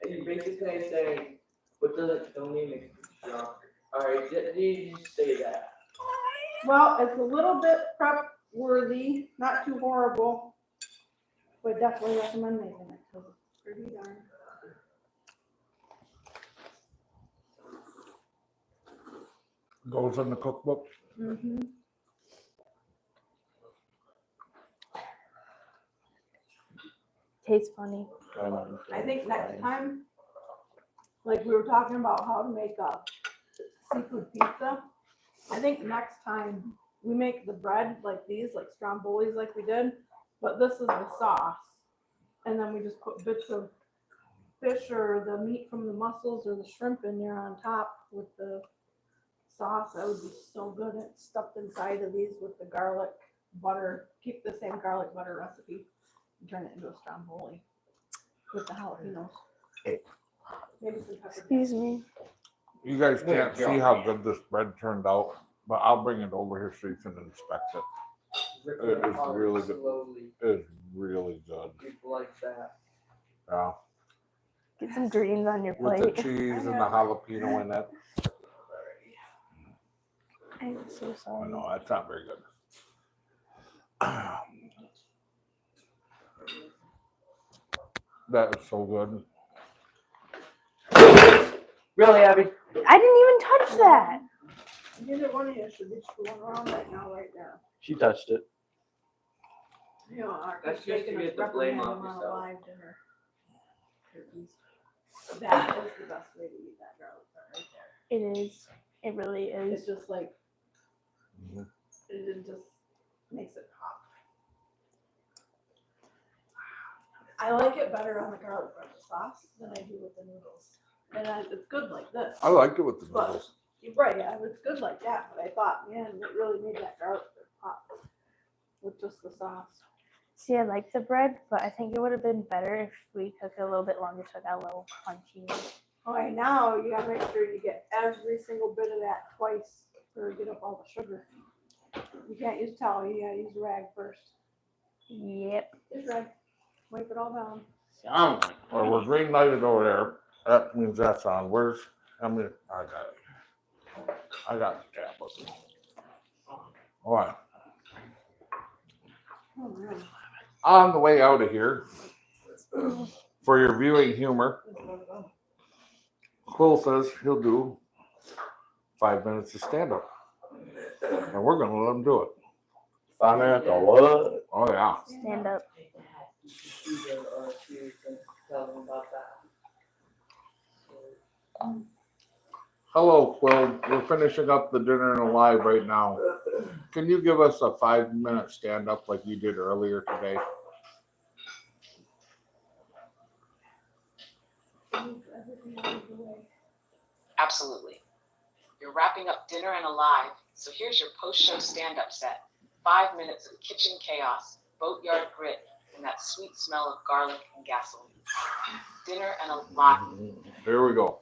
you basically say, what does it tell me makes me strong? Alright, did you just say that? Well, it's a little bit prep worthy, not too horrible. But definitely recommend making it because it's pretty darn. Goes in the cookbook. Mm-hmm. Tastes funny. I think next time, like we were talking about how to make a seafood pizza. I think next time we make the bread like these, like strombolis like we did, but this is the sauce. And then we just put bits of fish or the meat from the mussels or the shrimp in there on top with the sauce. That would be so good. It's stuffed inside of these with the garlic butter. Keep the same garlic butter recipe and turn it into a stromboli with the jalapenos. Maybe some pepper. Excuse me. You guys can't see how good this bread turned out, but I'll bring it over here so you can inspect it. It is really good. Slowly. It is really good. People like that. Yeah. Get some greens on your With the plate. cheese and the jalapeno in it. I'm so I sorry. know, that's not very good. That is so good. Really, Abby? I didn't even touch that. Neither one of you should be screwing around right now, right there. She touched it. You know, our That's just to bacon get is the blame reprimanded off on a yourself. live dinner. That is the best way to eat that garlic bread right there. It is. It really is. It's just like, it just makes it pop. I like it better on the garlic bread sauce than I do with the noodles. And it's good like this. I liked it with the But- noodles. Right, yeah, it's good like that, but I thought, man, it really made that garlic bread pop with just the sauce. See, I like the bread, but I think it would have been better if we cooked it a little bit longer so it got a little crunchy. All right, now you gotta make sure you get every single bit of that twice or get up all the sugar. You can't use towel, you gotta use a rag first. Yep. Use rag, wipe it all down. Yum. Well, we're green lighted over there. That means that's on. Where's, I mean, I got it. I got the tablet. All right. Oh, man. On the way out of here, for your viewing humor, Quill says he'll do 5 minutes of stand up. And we're going to let him do it. 5 minutes or what? Oh, yeah. Stand up. Tell them about that. Hello, Quill. We're finishing up the dinner and alive right now. Can you give us a 5 minute stand up like you did earlier today? Absolutely. You're wrapping up dinner and alive, so here's your post-show stand-up set. 5 minutes of kitchen chaos, boatyard grit, and that sweet smell of garlic and gasoline. Dinner and alive. Here we go.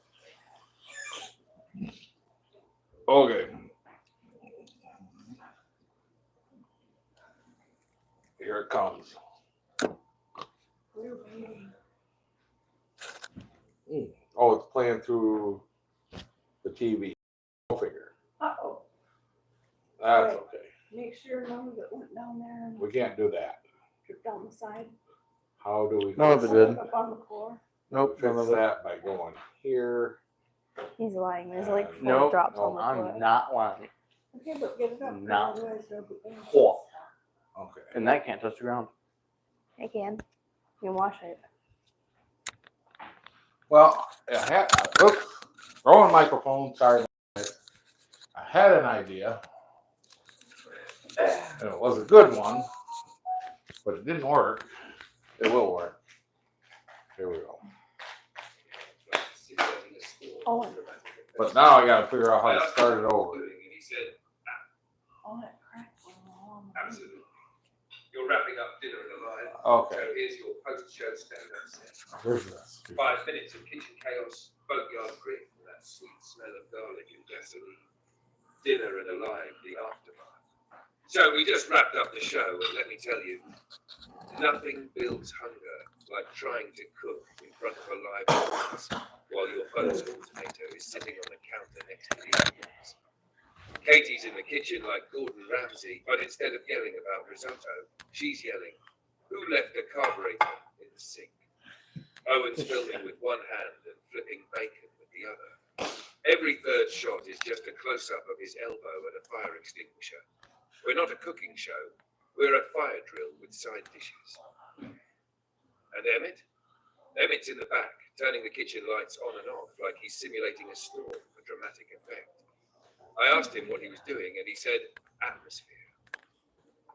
Okay. Here it comes. Oh, it's playing through the TV. Go figure. Uh-oh, That's okay. make sure none of it went down there and We can't do that. dripped down the side. How do we None of it did. Up on the floor. Nope. None fix of it. that by going here? He's lying. There's like 4 Nope. drops no, on the floor. I'm not lying. Okay, but get it up. No. Otherwise there'll be things. Four. Okay. And that can't touch the ground. I can. You can wash it. Well, oops, wrong microphone. Sorry. I had an idea, and it was a good one, but it didn't work. It will work. Here we go. Oh, But now I gotta figure out how to start it over. oh, that cracked one along. Absolutely. You're wrapping up dinner in a line. Okay. So here's your post-show stand-up set. Where's this? 5 minutes of kitchen chaos, boatyard grit, and that sweet smell of garlic and gasoline. Dinner and alive, the aftermath. So we just wrapped up the show, and let me tell you, nothing builds hunger like trying to cook in front of a live audience while your host alternator is sitting on the counter next to the audience. Katie's in the kitchen like Gordon Ramsay, but instead of yelling about risotto, she's yelling, "Who left the carburetor in the sink?" Owen's filming with one hand and flipping bacon with the other. Every third shot is just a close-up of his elbow and a fire extinguisher. We're not a cooking show. We're a fire drill with side dishes. And Emmett? Emmett's in the back, turning the kitchen lights on and off like he's simulating a storm for dramatic effect. I asked him what he was doing, and he said, atmosphere.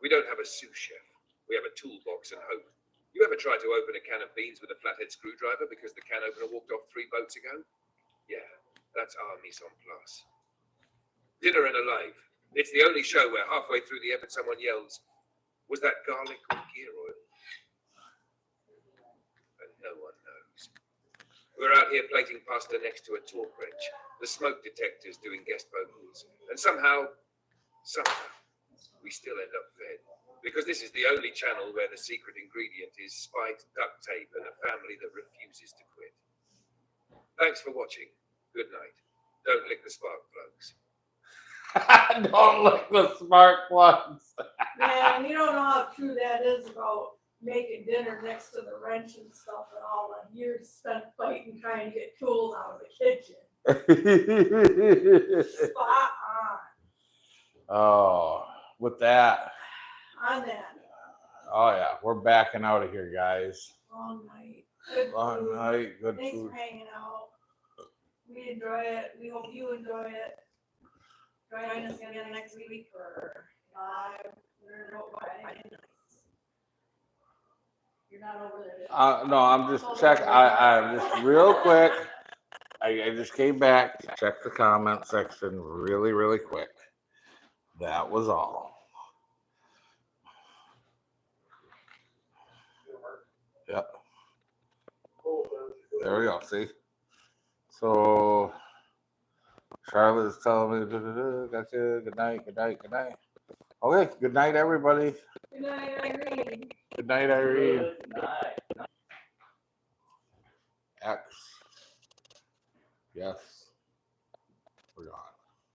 We don't have a sous chef. We have a toolbox and hope. You ever tried to open a can of beans with a flathead screwdriver because the can opener walked off 3 boats ago? Yeah, that's our mise en place. Dinner and Alive. It's the only show where halfway through the effort someone yells, "Was that garlic or gear oil?" And no one knows. We're out here plating pasta next to a torque wrench, the smoke detectors doing guest vocals, and somehow, we still end up fed. Because this is the only channel where the secret ingredient is spiked duct tape and a family that refuses to quit. Thanks for watching. Good night. Don't lick the spark plugs. Don't lick the spark plugs. Man, you don't know how true that is about making dinner next to the wrench and stuff and all the years spent fighting trying to get tools out of the kitchen. Spot Oh, with that. on that. Oh yeah, we're backing out of here, guys. Long night. Good Long food. night, good Thanks food. for hanging out. We enjoy it. We hope you enjoy it. Join us again next week for live. You're not over there. No, I'm just checking. I'm just real quick. I just came back to check the comment section really, really quick. That was all. Yep. There we go. See? So Charlotte is telling me, gotcha. Good night, good night, good night. Okay, good night, everybody. Good night, Irene. Good night, Irene. Good night. X. Yes. We're gone.